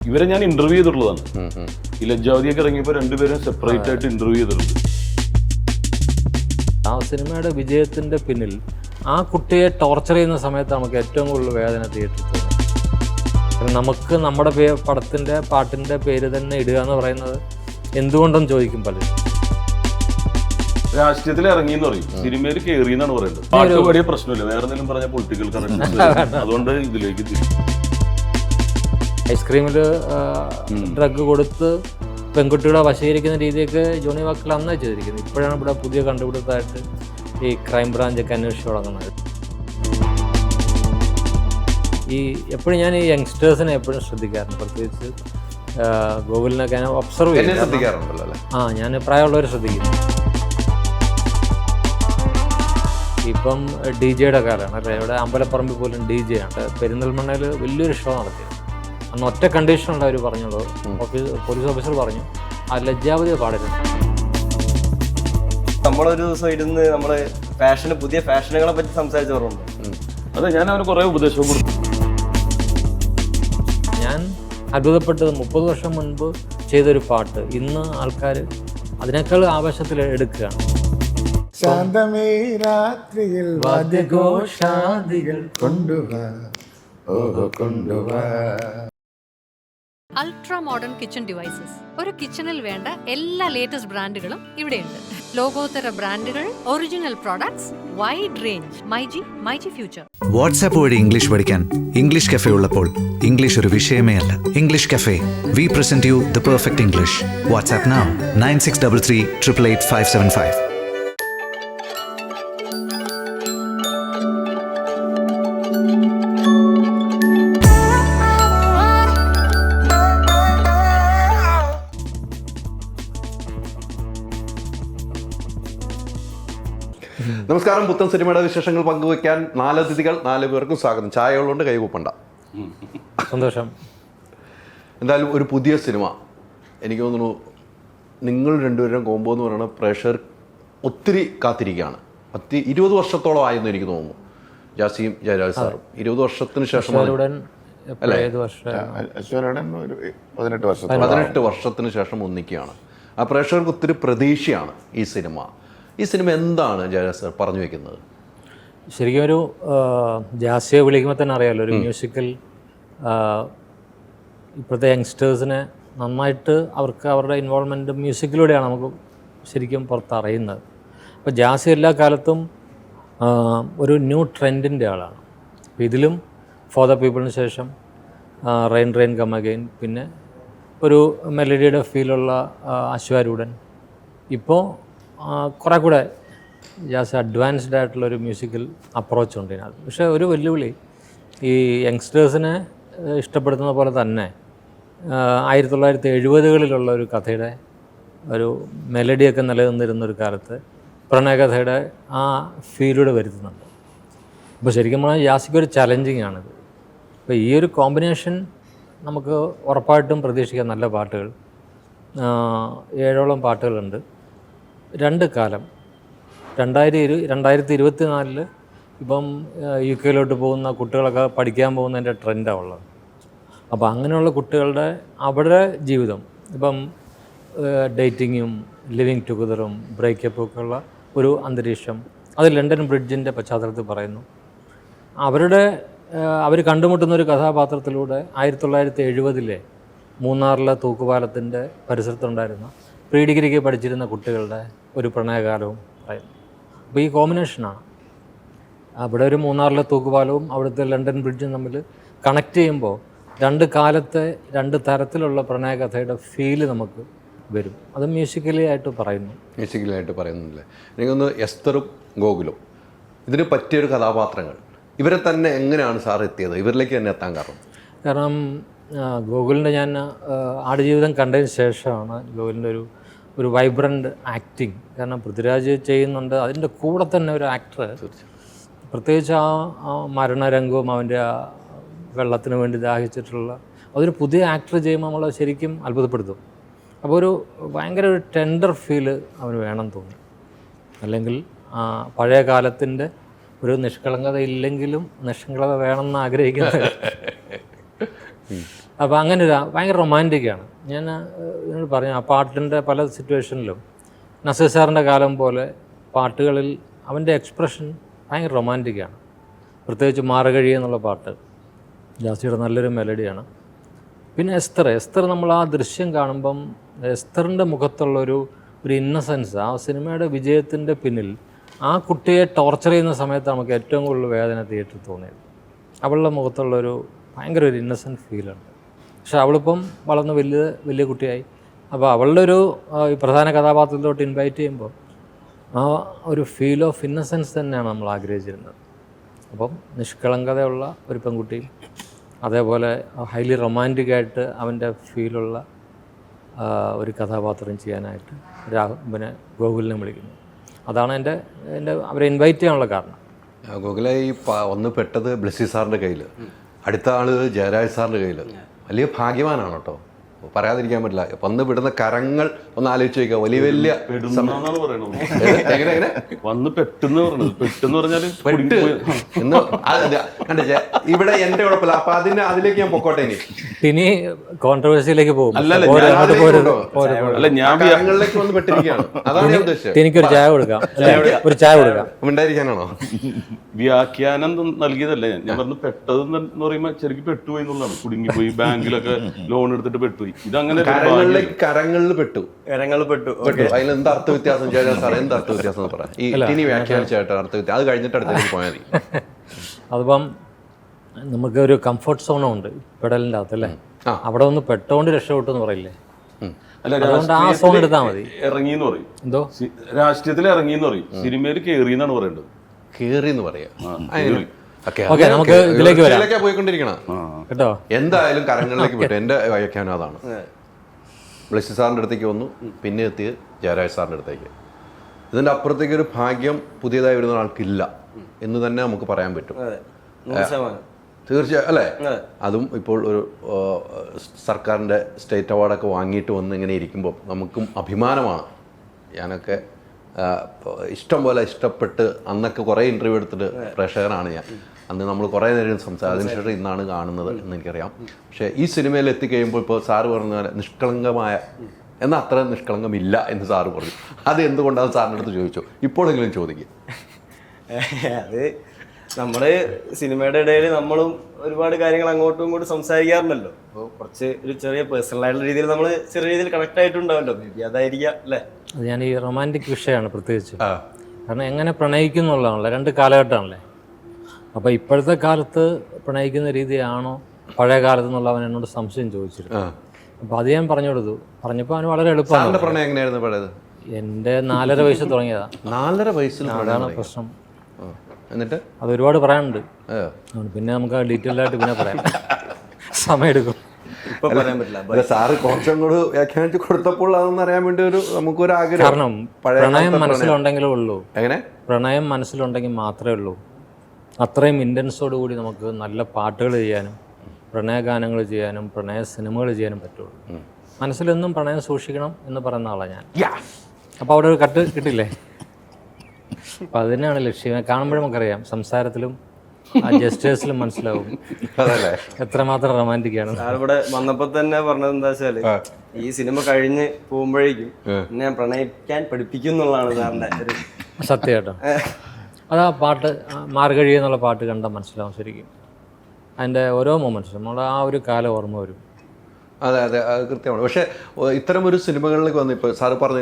ഇവരെ ഞാൻ ഇന്റർവ്യൂ ചെയ്തിട്ടുള്ളതാണ്. ഈ ലജ്ജാവതിയൊക്കെ ഇറങ്ങിയപ്പോൾ രണ്ടുപേരും സെപ്പറേറ്റ് ആയിട്ട് ഇന്റർവ്യൂ ചെയ്തിട്ടുണ്ട്. ആ സിനിമയുടെ വിജയത്തിൻ്റെ പിന്നിൽ ആ കുട്ടിയെ ടോർച്ചർ ചെയ്യുന്ന സമയത്ത് നമുക്ക് ഏറ്റവും കൂടുതൽ വേദന തിയേറ്ററിൽ തോന്നി. നമുക്ക് നമ്മുടെ പടത്തിൻ്റെ പാട്ടിൻ്റെ പേര് തന്നെ ഇടുക എന്ന് പറയുന്നത് എന്തുകൊണ്ടെന്ന് ചോദിക്കും പലരും. രാഷ്ട്രീയത്തിൽ ഇറങ്ങി എന്ന് പറയും, സിനിമയിൽ കയറി എന്നാണ് പറയുന്നത്. പാട്ട് വലിയ പ്രശ്നമില്ല, വേറെ എന്തെങ്കിലും പറഞ്ഞ പൊളിറ്റിക്കൽ കറക്റ്റ്. അതുകൊണ്ട് ഇതിലേക്ക് തിരിച്ചു. ഐസ്ക്രീമിൽ ഡ്രഗ് കൊടുത്ത് പെൺകുട്ടികളെ വശീകരിക്കുന്ന രീതിയൊക്കെ ജോണി വാക്കർ അന്നേ ചെയ്തിരിക്കുന്നത്. ഇപ്പോഴാണ് ഇവിടെ പുതിയ കണ്ടുപിടുത്തമായിട്ട് ഈ ക്രൈം ബ്രാഞ്ചൊക്കെ അന്വേഷിച്ച് തുടങ്ങുന്നത്. എപ്പോഴും ഞാൻ ഈ യങ്സ്റ്റേഴ്സിനെ എപ്പോഴും ശ്രദ്ധിക്കാറുണ്ട്, പ്രത്യേകിച്ച് ഗൂഗിളിനൊക്കെ ഞാൻ ഒബ്സർവ് ചെയ്യാറുണ്ടല്ലോ. ഞാൻ പ്രായമുള്ളവർ ശ്രദ്ധിക്കുന്നു. ഇപ്പം DJ-യുടെ കാലമാണ് അല്ലേ, ഇവിടെ അമ്പലപ്പറമ്പിൽ പോലും DJ ആണ്. പെരിന്തൽമണ്ണയിൽ വലിയൊരു ഷോ നടത്തിയത്. അന്ന് ഒറ്റ കണ്ടീഷനുള്ള അവർ പറഞ്ഞുള്ളൂ, പോലീസ് ഓഫീസർ പറഞ്ഞു, ആ ലജ്ജാവതി പാടരുത്. നമ്മളൊരു ദിവസം ഇരുന്ന് നമ്മള് പുതിയ ഫാഷനുകളെ പറ്റി സംസാരിച്ചു പറഞ്ഞിട്ടുണ്ട്. അതെ, ഞാൻ അവന് കുറേ ഉപദേശവും കൊടുത്തു. ഞാൻ അത്ഭുതപ്പെട്ടത് 30 വർഷം മുൻപ് ചെയ്തൊരു പാട്ട് ഇന്ന് ആൾക്കാർ അതിനേക്കാൾ ആവേശത്തിൽ എടുക്കുകയാണ്. ശാന്തമേ രാത്രിയിൽ വാദ്യഘോഷാദികൾ കൊണ്ടുവാ, ഓഹോ കൊണ്ടുവാ. Ultra modern kitchen devices. ഒരു കിച്ചണിൽ വേണ്ട എല്ലാ ലേറ്റസ്റ്റ് ബ്രാൻഡുകളും ഇവിടെയുണ്ട്. ലോകോത്തര ബ്രാൻഡുകൾ, original products, wide range. MyG future. WhatsApp വഴി ഇംഗ്ലീഷ് പഠിക്കാൻ ഇംഗ്ലീഷ് കഫേ ഉള്ളപ്പോൾ ഇംഗ്ലീഷ് ഒരു വിഷയമേ അല്ല. English cafe, we present you the perfect English. WhatsApp now 9633 888 575. നമസ്കാരം. പുത്തൻ സിനിമയുടെ വിശേഷങ്ങൾ പങ്കുവയ്ക്കാൻ 4 അതിഥികൾ, 4 പേർക്കും സ്വാഗതം. ചായ ഉള്ളതുകൊണ്ട് കൈകൂപ്പണ്ട. സന്തോഷം. എന്തായാലും ഒരു പുതിയ സിനിമ, എനിക്ക് തോന്നുന്നു നിങ്ങൾ രണ്ടുപേരും കോമ്പോ എന്ന് പറയുന്നത് പ്രേക്ഷകർ ഒത്തിരി കാത്തിരിക്കുകയാണ്. 20 വർഷത്തോളം ആയെന്ന് എനിക്ക് തോന്നുന്നു. ജാസിയും ജയരാജ് സാറും 20 വർഷത്തിന് ശേഷം, 18 വർഷത്തിന് ശേഷം ഒന്നിക്കുകയാണ്. ആ പ്രേക്ഷകർക്ക് ഒത്തിരി പ്രതീക്ഷയാണ് ഈ സിനിമ. ഈ സിനിമ എന്താണ് ജയരാജ് സാർ പറഞ്ഞു വെക്കുന്നത്? ശരിക്കും ഒരു ജാസിയെ വിളിക്കുമ്പോൾ തന്നെ അറിയാമല്ലോ, ഒരു മ്യൂസിക്കൽ ഇപ്പോഴത്തെ യങ്സ്റ്റേഴ്സിനെ നന്നായിട്ട് അവർക്ക് അവരുടെ ഇൻവോൾവ്മെൻറ്റ് മ്യൂസിക്കിലൂടെയാണ് നമുക്ക് ശരിക്കും പുറത്തറിയുന്നത്. അപ്പോൾ ജാസി എല്ലാ കാലത്തും ഒരു ന്യൂ ട്രെൻഡിൻ്റെ ആളാണ്. അപ്പോൾ ഇതിലും ഫോർ ദ പീപ്പിളിന് ശേഷം റെയിൻ കം അഗെയിൻ, പിന്നെ ഒരു മെലഡിയുടെ ഫീലുള്ള അശ്വാരൂഢൻ. ഇപ്പോൾ കുറേ കൂടെ ജാസ് അഡ്വാൻസ്ഡ് ആയിട്ടുള്ളൊരു മ്യൂസിക്കൽ അപ്രോച്ച് ഉണ്ട് ഇതിനകത്ത്. പക്ഷേ ഒരു വെല്ലുവിളി, ഈ യങ്സ്റ്റേഴ്സിനെ ഇഷ്ടപ്പെടുത്തുന്ന പോലെ തന്നെ 1970-കളിലുള്ള ഒരു കഥയുടെ ഒരു മെലഡിയൊക്കെ നിലനിന്നിരുന്നൊരു കാലത്ത് പ്രണയകഥയുടെ ആ ഫീലൂടെ വരുത്തുന്നുണ്ട്. അപ്പോൾ ശരിക്കും പറഞ്ഞാൽ ജാസിക്കൊരു ചലഞ്ചിങ് ആണിത്. അപ്പോൾ ഈ ഒരു കോമ്പിനേഷൻ നമുക്ക് ഉറപ്പായിട്ടും പ്രതീക്ഷിക്കാം. നല്ല പാട്ടുകൾ, 7ഓളം പാട്ടുകളുണ്ട്. 2 കാലം, 2024 ഇപ്പം UK പോകുന്ന കുട്ടികളൊക്കെ പഠിക്കാൻ പോകുന്നതിൻ്റെ ട്രെൻഡാണ് ഉള്ളത്. അപ്പോൾ അങ്ങനെയുള്ള കുട്ടികളുടെ അവരുടെ ജീവിതം, ഇപ്പം ഡേറ്റിങ്ങും ലിവിങ് ടുഗദറും ബ്രേക്കപ്പും ഒക്കെ ഉള്ള ഒരു അന്തരീക്ഷം, അത് ലണ്ടൻ ബ്രിഡ്ജിൻ്റെ പശ്ചാത്തലത്തിൽ പറയുന്നു. അവർ കണ്ടുമുട്ടുന്ന ഒരു കഥാപാത്രത്തിലൂടെ 1970 മൂന്നാറിലെ തൂക്കുപാലത്തിൻ്റെ പരിസരത്തുണ്ടായിരുന്ന പ്രീ ഡിഗ്രിക്ക് പഠിച്ചിരുന്ന കുട്ടികളുടെ ഒരു പ്രണയകാലവും പറയുന്നു. അപ്പോൾ ഈ കോമ്പിനേഷനാണ് അവിടെ ഒരു മൂന്നാറിലെ തൂക്കുപാലവും അവിടുത്തെ ലണ്ടൻ ബ്രിഡ്ജും തമ്മിൽ കണക്ട് ചെയ്യുമ്പോൾ 2 കാലത്തെ 2 തരത്തിലുള്ള പ്രണയകഥയുടെ ഫീല് നമുക്ക് വരും. അത് മ്യൂസിക്കലി ആയിട്ട് പറയുന്നില്ലേ? എനിക്കൊന്ന് എസ്തറും ഗോകുലും ഇതിന് പറ്റിയൊരു കഥാപാത്രങ്ങൾ, ഇവരെ തന്നെ എങ്ങനെയാണ് സാർ എത്തിയത്, ഇവരിലേക്ക് തന്നെ എത്താൻ കാരണം ഗോകുലിൻ്റെ ഞാൻ ആടുജീവിതം കണ്ടതിന് ശേഷമാണ് ഗോകുലിൻ്റെ ഒരു വൈബ്രൻ്റ് ആക്ടിങ്. കാരണം പൃഥ്വിരാജ് ചെയ്യുന്നുണ്ട്, അതിൻ്റെ കൂടെ തന്നെ ഒരു ആക്ടർ, പ്രത്യേകിച്ച് ആ മരണരംഗവും അവൻ്റെ ആ വെള്ളത്തിന് വേണ്ടി ദാഹിച്ചിട്ടുള്ള അതൊരു പുതിയ ആക്ടർ ചെയ്യുമ്പോൾ നമ്മൾ ശരിക്കും അത്ഭുതപ്പെടുത്തും. അപ്പോൾ ഒരു ഭയങ്കര ഒരു ടെൻഡർ ഫീല് അവന് വേണം തോന്നി. അല്ലെങ്കിൽ പഴയ കാലത്തിൻ്റെ ഒരു നിഷ്കളങ്കത ഇല്ലെങ്കിലും നിഷ്കളങ്കത വേണമെന്ന് ആഗ്രഹിക്കുന്നത് അപ്പോൾ അങ്ങനെ ഒരു ഭയങ്കര റൊമാൻറ്റിക്കാണ്. ഞാൻ ഇതിനോട് പറഞ്ഞു, ആ പാട്ടിൻ്റെ പല സിറ്റുവേഷനിലും നസീർ സാറിൻ്റെ കാലം പോലെ പാട്ടുകളിൽ അവൻ്റെ എക്സ്പ്രഷൻ ഭയങ്കര റൊമാൻറ്റിക്കാണ്. പ്രത്യേകിച്ച് മാറുകഴി എന്നുള്ള പാട്ട് ജാസിയുടെ നല്ലൊരു മെലഡിയാണ്. പിന്നെ എസ്തർ നമ്മൾ ആ ദൃശ്യം കാണുമ്പം എസ്തറിൻ്റെ മുഖത്തുള്ളൊരു ഇന്നസെൻസ്, ആ സിനിമയുടെ വിജയത്തിൻ്റെ പിന്നിൽ ആ കുട്ടിയെ ടോർച്ചർ ചെയ്യുന്ന സമയത്ത് നമുക്ക് ഏറ്റവും കൂടുതൽ വേദന തിയേറ്ററിൽ തോന്നിയത്. അവളുടെ മുഖത്തുള്ളൊരു ഭയങ്കര ഒരു ഇന്നസെൻറ്റ് ഫീലുണ്ട്. പക്ഷെ അവളിപ്പം വളർന്ന് വലിയ കുട്ടിയായി. അപ്പോൾ അവളുടെ ഒരു പ്രധാന കഥാപാത്രത്തിലോട്ട് ഇൻവൈറ്റ് ചെയ്യുമ്പോൾ ആ ഒരു ഫീൽ ഓഫ് ഇന്നസെൻസ് തന്നെയാണ് നമ്മൾ ആഗ്രഹിച്ചിരുന്നത്. അപ്പം നിഷ്കളങ്കതയുള്ള ഒരു പെൺകുട്ടിയും അതേപോലെ ഹൈലി റൊമാൻറ്റിക്കായിട്ട് അവൻ്റെ ഫീലുള്ള ഒരു കഥാപാത്രം ചെയ്യാനായിട്ട് പിന്നെ ഗോകുലിനെ വിളിക്കുന്നു. അതാണ് എൻ്റെ അവരെ ഇൻവൈറ്റ് ചെയ്യാനുള്ള കാരണം. ഗോകുലെ ഈ ഒന്ന് പെട്ടത് ബ്ലെസ്സി സാറിൻ്റെ കയ്യിൽ, അടുത്ത ആള് ജയരാജ് സാറിൻ്റെ കയ്യിൽ. വലിയ ഭാഗ്യവാനാണ് കേട്ടോ, പറയാതിരിക്കാൻ പറ്റില്ല. വന്ന് വിടുന്ന കരങ്ങൾ ഒന്ന് ആലോചിച്ച് നോക്കുക. വലിയ എങ്ങനെ വന്ന് പെട്ടെന്ന് പറഞ്ഞാല് ഇവിടെ എന്റെ കുഴപ്പമില്ല. അപ്പൊ അതിലേക്ക് ഞാൻ പൊക്കോട്ടെ. ഇനി കോൺട്രവേഴ്സിയിലേക്ക് പോകും. അല്ല, ഞാൻ കരങ്ങളിലേക്ക് വന്ന് പെട്ടിരിക്കുകയാണ്. അതാണ് ഞാൻ ഉദ്ദേശിച്ചത്. എനിക്കൊരു ചായ കൊടുക്കാം, ഒരു ചായ കൊടുക്കാം. ഉണ്ടായിരിക്കാനാണോ? വ്യാഖ്യാനം നൽകിയതല്ലേ ഞാൻ പറഞ്ഞു. പെട്ടതെന്ന് പറയുമ്പോൾ ശരിക്കും പെട്ടുപോയി എന്നുള്ളതാണ്. കുടുങ്ങിപ്പോയി, ബാങ്കിലൊക്കെ ലോൺ എടുത്തിട്ട് പെട്ടുപോയി. ഇതങ്ങനെ കരങ്ങളിൽ പെട്ടു. അതിൽ എന്ത് അർത്ഥ വ്യത്യാസം ചെയ്യാൻ സാറേ? എന്ത് അർത്ഥ വ്യത്യാസം എന്ന് പറയാം. ഇനി വ്യാഖ്യാനിച്ചായിട്ട് അർത്ഥ വ്യത്യാസം അത് കഴിഞ്ഞിട്ട് അടുത്തേക്ക് പോയാൽ മതി. അതിപ്പം നമുക്കൊരു കംഫർട്ട് സോണുണ്ട് പെടലിൻ്റെ അകത്തല്ലേ, അവിടെ ഒന്ന് പെട്ടോണ്ട് രക്ഷപ്പെട്ടു എന്ന് പറയില്ലേ? അതുകൊണ്ട് ആ സോൺ എടുത്താൽ മതി. ഇറങ്ങിന്ന് പറയും. എന്തോ രാഷ്ട്രീയത്തിൽ ഇറങ്ങിന്ന് പറയും, സിനിമയിൽ കേറി എന്നാണ് പറയേണ്ടത്. കേറി എന്ന് പറയാം. ഓക്കെ, നമുക്ക് ഇതിലേക്ക് വരാം. പോയിക്കൊണ്ടിരിക്കണം കേട്ടോ. എന്തായാലും കരങ്ങളിലേക്ക് വിട്ടു. എന്റെ വ്യാഖ്യാനം അതാണ്. ബ്ലെസ്സി സാറിൻ്റെ അടുത്തേക്ക് വന്നു, പിന്നെ എത്തിയത് ജയരാജ് സാറിൻ്റെ അടുത്തേക്ക്. ഇതിൻ്റെ അപ്പുറത്തേക്ക് ഒരു ഭാഗ്യം പുതിയതായി വരുന്ന ആൾക്കില്ല എന്ന് തന്നെ നമുക്ക് പറയാൻ പറ്റും. തീർച്ചയായും അല്ലേ? അതും ഇപ്പോൾ ഒരു സർക്കാരിൻ്റെ സ്റ്റേറ്റ് അവാർഡൊക്കെ വാങ്ങിയിട്ട് വന്ന് ഇങ്ങനെ ഇരിക്കുമ്പോൾ നമുക്കും അഭിമാനമാണ്. ഞാനൊക്കെ ഇഷ്ടം പോലെ ഇഷ്ടപ്പെട്ട് അന്നൊക്കെ കുറേ ഇൻ്റർവ്യൂ എടുത്തിട്ട് പ്രേക്ഷകനാണ് ഞാൻ. അന്ന് നമ്മൾ കുറേ നേരം സംസാരിച്ചു. അതിനുശേഷം ഇന്നാണ് കാണുന്നത് എന്ന് എനിക്കറിയാം. പക്ഷേ ഈ സിനിമയിൽ എത്തിക്കഴിയുമ്പോൾ ഇപ്പോൾ സാറ് പറഞ്ഞ പോലെ നിഷ്കളങ്കമായ, എന്നാൽ അത്ര നിഷ്കളങ്കമില്ല എന്ന് സാറ് പറഞ്ഞു. അത് എന്തുകൊണ്ടാണ് സാറിൻ്റെ അടുത്ത് ചോദിച്ചു? ഇപ്പോഴെങ്കിലും ചോദിക്കും. അത് നമ്മൾ സിനിമയുടെ ഇടയിൽ നമ്മളും ഒരുപാട് കാര്യങ്ങൾ അങ്ങോട്ടും ഇങ്ങോട്ടും സംസാരിക്കാറുണ്ടല്ലോ. അപ്പോൾ കുറച്ച് ഒരു ചെറിയ പേഴ്സണലായിട്ടുള്ള രീതിയിൽ നമ്മൾ ചെറിയ രീതിയിൽ കണക്ട് ആയിട്ടുണ്ടാവല്ലോ. മേ ബി അതായിരിക്കാം അല്ലേ? അത് ഞാൻ ഈ റൊമാൻറ്റിക് വിഷയമാണ് പ്രത്യേകിച്ച്. കാരണം എങ്ങനെ പ്രണയിക്കുന്നുള്ളതാണല്ലോ, രണ്ട് കാലഘട്ടമാണല്ലേ. അപ്പോൾ ഇപ്പോഴത്തെ കാലത്ത് പ്രണയിക്കുന്ന രീതിയാണോ പഴയ കാലത്ത് എന്നുള്ള അവൻ എന്നോട് സംശയം ചോദിച്ചിരുന്നു. അപ്പോൾ അത് ഞാൻ പറഞ്ഞു കൊടുത്തു. പറഞ്ഞപ്പോൾ അവന് വളരെ എളുപ്പമാണ്. പ്രണയം എങ്ങനെയായിരുന്നു പഴയത്? എൻ്റെ 4.5 വയസ്സിൽ തുടങ്ങിയതാണ്. 4.5 വയസ്സിൽ? അതാണ് പ്രശ്നം. എന്നിട്ട് അത് ഒരുപാട് പറയാനുണ്ട്. പിന്നെ നമുക്ക് ഡീറ്റെയിൽഡ് ആയിട്ട് പിന്നെ പറയാം, സമയമെടുക്കും. ഇപ്പൊ പറയാൻ പറ്റില്ല. സാറ് കുറച്ചും കൂടെ വ്യാഖ്യാനിച്ച് കൊടുത്തപ്പോൾ അതൊന്നും അറിയാൻ വേണ്ടി നമുക്കൊരു ആഗ്രഹം. കാരണം പ്രണയം മനസ്സിലുണ്ടെങ്കിലേ ഉള്ളൂ. എങ്ങനെ? പ്രണയം മനസ്സിലുണ്ടെങ്കിൽ മാത്രമേ ഉള്ളൂ അത്രയും ഇൻറ്റൻസോട് കൂടി നമുക്ക് നല്ല പാട്ടുകൾ ചെയ്യാനും പ്രണയഗാനങ്ങൾ ചെയ്യാനും പ്രണയ സിനിമകൾ ചെയ്യാനും പറ്റുള്ളൂ. മനസ്സിലെന്നും പ്രണയം സൂക്ഷിക്കണം എന്ന് പറയുന്ന ആളാണ് ഞാൻ. അപ്പോൾ അവിടെ ഒരു കട്ട് കിട്ടില്ലേ? അപ്പം അതിനാണ് ലക്ഷ്യം. കാണുമ്പോഴും നമുക്കറിയാം, സംസാരത്തിലും ആ ജസ്റ്റേഴ്സിലും മനസ്സിലാവും എത്രമാത്രം റൊമാൻറ്റിക്കാണ്. ഇവിടെ വന്നപ്പോൾ തന്നെ പറഞ്ഞത് എന്താ വെച്ചാല്, ഈ സിനിമ കഴിഞ്ഞ് പോകുമ്പോഴേക്കും ഞാൻ പ്രണയിക്കാൻ പഠിപ്പിക്കും എന്നുള്ളതാണ് സാറിന്റെ ഒരു സത്യമായിട്ടോ. അത് ആ പാട്ട് മാർഗഴി എന്നുള്ള പാട്ട് കണ്ടാൽ മനസ്സിലാവും ശരിക്കും. അതിൻ്റെ ഓരോ മൊമെൻറ്റ്സും നമ്മുടെ ആ ഒരു കാലം ഓർമ്മ വരും. അതെ അതെ, അത് കൃത്യമാണ്. പക്ഷേ ഇത്തരം ഒരു സിനിമകളിലേക്ക് വന്ന് ഇപ്പോൾ സാറ് പറഞ്ഞ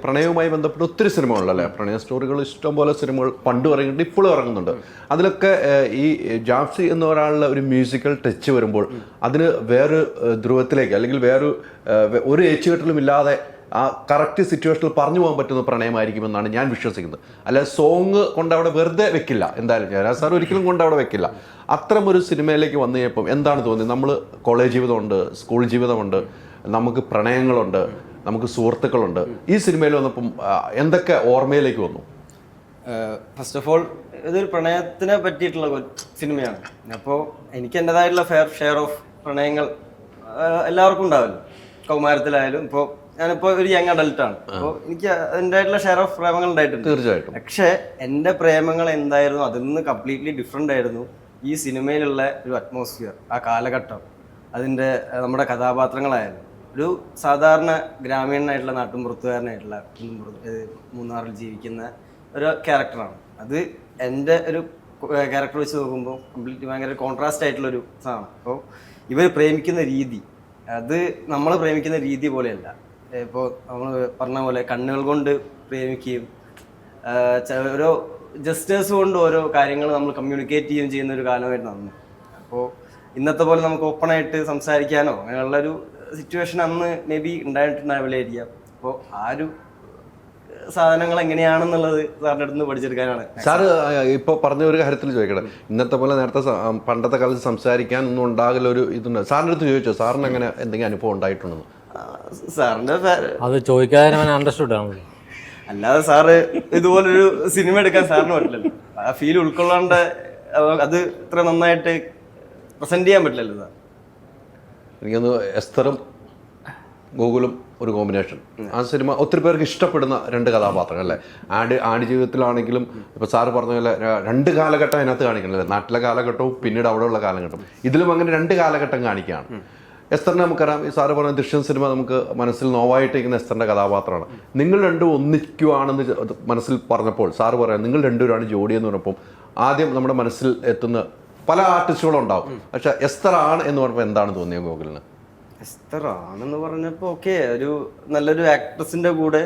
പ്രണയവുമായി ബന്ധപ്പെട്ട് ഒത്തിരി സിനിമകളുണ്ടല്ലേ? പ്രണയ സ്റ്റോറികൾ ഇഷ്ടംപോലെ സിനിമകൾ പണ്ട് ഇറങ്ങിയിട്ട് ഇപ്പോഴും ഇറങ്ങുന്നുണ്ട്. അതിലൊക്കെ ഈ ജാപ്സി എന്ന ഒരാളുടെ ഒരു മ്യൂസിക്കൽ ടച്ച് വരുമ്പോൾ അതിന് വേറൊരു ധ്രുവത്തിലേക്ക്, അല്ലെങ്കിൽ ഒരു ഏച്ചുകെട്ടലും ഇല്ലാതെ ആ കറക്റ്റ് സിറ്റുവേഷനിൽ പറഞ്ഞു പോകാൻ പറ്റുന്ന പ്രണയമായിരിക്കുമെന്നാണ് ഞാൻ വിശ്വസിക്കുന്നത്. അല്ല, സോങ് കൊണ്ട് അവിടെ വെറുതെ വെക്കില്ല. എന്തായാലും ജയരാജ് സാർ ഒരിക്കലും കൊണ്ട് അവിടെ വെക്കില്ല. അത്തരം ഒരു സിനിമയിലേക്ക് വന്നു കഴിഞ്ഞപ്പം എന്താണ് തോന്നിയത്? നമ്മൾ കോളേജ് ജീവിതമുണ്ട്, സ്കൂൾ ജീവിതമുണ്ട്, നമുക്ക് പ്രണയങ്ങളുണ്ട്, നമുക്ക് സുഹൃത്തുക്കളുണ്ട്. ഈ സിനിമയിൽ വന്നപ്പം എന്തൊക്കെ ഓർമ്മയിലേക്ക് വന്നു? ഫസ്റ്റ് ഓഫ് ഓൾ ഇതൊരു പ്രണയത്തിനെ പറ്റിയിട്ടുള്ള സിനിമയാണ്. അപ്പോൾ എനിക്ക് എൻ്റെതായിട്ടുള്ള ഫെയർ ഷെയർ ഓഫ് പ്രണയങ്ങൾ എല്ലാവർക്കും ഉണ്ടാവില്ല. കൗമാരത്തിലായാലും ഇപ്പോൾ ഞാനിപ്പോൾ ഒരു യങ് അഡൽട്ടാണ്. അപ്പോൾ എനിക്ക് അതിൻ്റെതായിട്ടുള്ള ഷെയർ ഓഫ് പ്രേമങ്ങൾ ഉണ്ടായിട്ടുണ്ട്. തീർച്ചയായിട്ടും. പക്ഷേ എൻ്റെ പ്രേമങ്ങൾ എന്തായിരുന്നു, അതിൽ നിന്ന് കംപ്ലീറ്റ്ലി ഡിഫറെൻ്റ് ആയിരുന്നു ഈ സിനിമയിലുള്ള ഒരു അറ്റ്മോസ്ഫിയർ, ആ കാലഘട്ടം, അതിൻ്റെ നമ്മുടെ കഥാപാത്രങ്ങളായാലും ഒരു സാധാരണ ഗ്രാമീണനായിട്ടുള്ള നാട്ടുമ്പുറത്തുകാരനായിട്ടുള്ള മൂന്നാറിൽ ജീവിക്കുന്ന ഒരു ക്യാരക്ടറാണ്. അത് എൻ്റെ ഒരു ക്യാരക്ടർ വെച്ച് നോക്കുമ്പോൾ കംപ്ലീറ്റ് ഭയങ്കര കോൺട്രാസ്റ്റ് ആയിട്ടുള്ളൊരു സാധനം. അപ്പോൾ ഇവർ പ്രേമിക്കുന്ന രീതി, അത് നമ്മൾ പ്രേമിക്കുന്ന രീതി പോലെയല്ല. ഇപ്പോൾ നമ്മൾ പറഞ്ഞ പോലെ കണ്ണുകൾ കൊണ്ട് പ്രേമിക്കുകയും ഓരോ ജസ്റ്റേഴ്സ് കൊണ്ട് ഓരോ കാര്യങ്ങൾ നമ്മൾ കമ്മ്യൂണിക്കേറ്റ് ചെയ്യുകയും ചെയ്യുന്ന ഒരു കാലമായിരുന്നു അന്ന്. അപ്പോൾ ഇന്നത്തെ പോലെ നമുക്ക് ഓപ്പണായിട്ട് സംസാരിക്കാനോ അങ്ങനെയുള്ളൊരു സിറ്റുവേഷൻ അന്ന് മേ ബി ഉണ്ടായിട്ടുണ്ടാവില്ലായിരിക്കാം. അപ്പോൾ ആ ഒരു സാധനങ്ങൾ എങ്ങനെയാണെന്നുള്ളത് സാറിൻ്റെ അടുത്ത് നിന്ന് പഠിച്ചെടുക്കാനാണ്. സാറ് ഇപ്പോൾ പറഞ്ഞ ഒരു കാര്യത്തിൽ ചോദിക്കട്ടെ, ഇന്നത്തെ പോലെ നേരത്തെ പണ്ടത്തെ കാലത്ത് സംസാരിക്കാൻ ഒന്നും ഉണ്ടാകില്ല ഒരു ഇതുണ്ട്. സാറിൻ്റെ അടുത്ത് ചോദിച്ചോ സാറിന് അങ്ങനെ എന്തെങ്കിലും അനുഭവം ഉണ്ടായിട്ടുണ്ടെന്ന്? സാറിൻ്റെ അത് ചോദിക്കാതെ അവൻ അണ്ടർസ്റ്റുഡ് ആണല്ലോ. അല്ലാതെ സാറ് ഇതുപോലൊരു സിനിമ എടുക്കാൻ സാറിന് പറ്റില്ലല്ലോ. ആ ഫീൽ ഉൾക്കൊള്ളാണ്ട് അത് ഇത്ര നന്നായിട്ട് പ്രസന്റ് ചെയ്യാൻ പറ്റില്ലല്ലോ സാർ. എനിക്കൊന്ന് എസ്തറും ഗോകുലും ഒരു കോമ്പിനേഷൻ. ആ സിനിമ ഒത്തിരി പേർക്ക് ഇഷ്ടപ്പെടുന്ന രണ്ട് കഥാപാത്രങ്ങൾ അല്ലേ. ആട് ജീവിതത്തിലാണെങ്കിലും ഇപ്പോൾ സാറ് പറഞ്ഞ പോലെ രണ്ട് കാലഘട്ടം അതിനകത്ത് കാണിക്കണല്ലേ, നാട്ടിലെ കാലഘട്ടവും പിന്നീട് അവിടെയുള്ള കാലഘട്ടം. ഇതിലും അങ്ങനെ രണ്ട് കാലഘട്ടം കാണിക്കുകയാണ്. എസ്തറിനെ നമുക്കറിയാം, ഈ സാറ് പറഞ്ഞ ദൃശ്യം സിനിമ നമുക്ക് മനസ്സിൽ നോവായിട്ടിരിക്കുന്ന എസ്തറിൻ്റെ കഥാപാത്രമാണ്. നിങ്ങൾ രണ്ടും ഒന്നിക്കുവാണെന്ന് മനസ്സിൽ പറഞ്ഞപ്പോൾ സാറ് പറയാം നിങ്ങൾ രണ്ടുപേരാണ് ജോഡി എന്ന് പറഞ്ഞപ്പോൾ ആദ്യം നമ്മുടെ മനസ്സിൽ എത്തുന്ന പല ആർട്ടിസ്റ്റുകളും ഉണ്ടാവും. പക്ഷെ എസ്തർ ആണ് എന്ന് പറഞ്ഞപ്പോൾ എന്താണ് തോന്നിയത് ഗോകുലിന്? എസ്തർ ആണെന്ന് പറഞ്ഞപ്പോൾ ഓക്കെ, ഒരു നല്ലൊരു ആക്ട്രസിൻ്റെ കൂടെ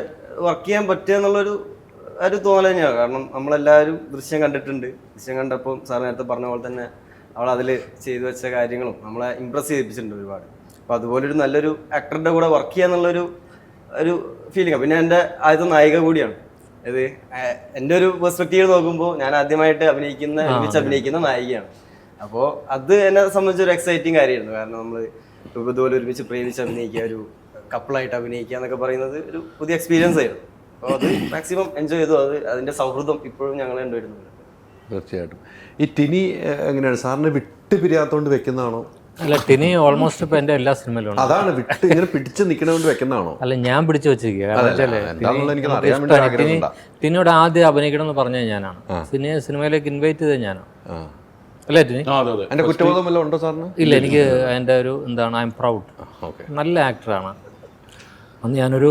വർക്ക് ചെയ്യാൻ പറ്റുക എന്നുള്ളൊരു തോന്നൽ തന്നെയാണ്. കാരണം നമ്മളെല്ലാവരും ദൃശ്യം കണ്ടിട്ടുണ്ട്. ദൃശ്യം കണ്ടപ്പോൾ സാർ നേരത്തെ പറഞ്ഞ പോലെ തന്നെ അവൾ അതിൽ ചെയ്തു വെച്ച കാര്യങ്ങളും നമ്മളെ ഇമ്പ്രസ് ചെയ്യിപ്പിച്ചിട്ടുണ്ട് ഒരുപാട്. അപ്പോൾ അതുപോലൊരു നല്ലൊരു ആക്ടറുടെ കൂടെ വർക്ക് ചെയ്യുക എന്നുള്ളൊരു ഫീലിംഗ്. പിന്നെ എൻ്റെ ആദ്യത്തെ നായിക കൂടിയാണ്. അത് എൻ്റെ ഒരു പെർസ്പെക്റ്റീവ് നോക്കുമ്പോൾ ഞാൻ ആദ്യമായിട്ട് ഒരുമിച്ച് അഭിനയിക്കുന്ന നായികയാണ്. അപ്പോൾ അത് എന്നെ സംബന്ധിച്ചൊരു എക്സൈറ്റിംഗ് കാര്യമായിരുന്നു. കാരണം നമ്മൾ ഇതുപോലെ ഒരുമിച്ച് പ്രേമിച്ച് അഭിനയിക്കുക, ഒരു കപ്പിളായിട്ട് അഭിനയിക്കുക എന്നൊക്കെ പറയുന്നത് ഒരു പുതിയ എക്സ്പീരിയൻസ് ആയിരുന്നു. അപ്പോൾ അത് മാക്സിമം എൻജോയ് ചെയ്തു. അതിൻ്റെ സൗഹൃദം ഇപ്പോഴും ഞങ്ങൾ കണ്ടുവരുന്നുണ്ട്. തീർച്ചയായിട്ടും. ഈ ടിനി എങ്ങനെയാണ് സാറിനെ വിട്ട് പിരിയാത്തോണ്ട് വെക്കുന്നതാണോ? അല്ല, ടിനി ഓൾമോസ്റ്റ് ഇപ്പൊ എന്റെ എല്ലാ സിനിമയിലും അതാണ് വിട്ട് ഇങ്ങനെ പിടിച്ച് നിൽക്കണോണ്ട് വെക്കുന്നതാണോ? അല്ല, ഞാൻ പിടിച്ചു വെച്ചിരിക്കുക. ടിനിയോട് ആദ്യം അഭിനയിക്കണം എന്ന് പറഞ്ഞത് ഞാനാണ്. സിനിമയിലേക്ക് ഇൻവൈറ്റ് ചെയ്തത് ഞാനാണ്. അല്ലേ ടിനി? എന്റെ കുറ്റബോധം വല്ലതും ഉണ്ടോ സാറിന്? ഇല്ല, എനിക്ക് അതിന്റെ ഒരു എന്താണ്, ഐ എം പ്രൗഡ്. നല്ല ആക്ടറാണ്. അന്ന് ഞാനൊരു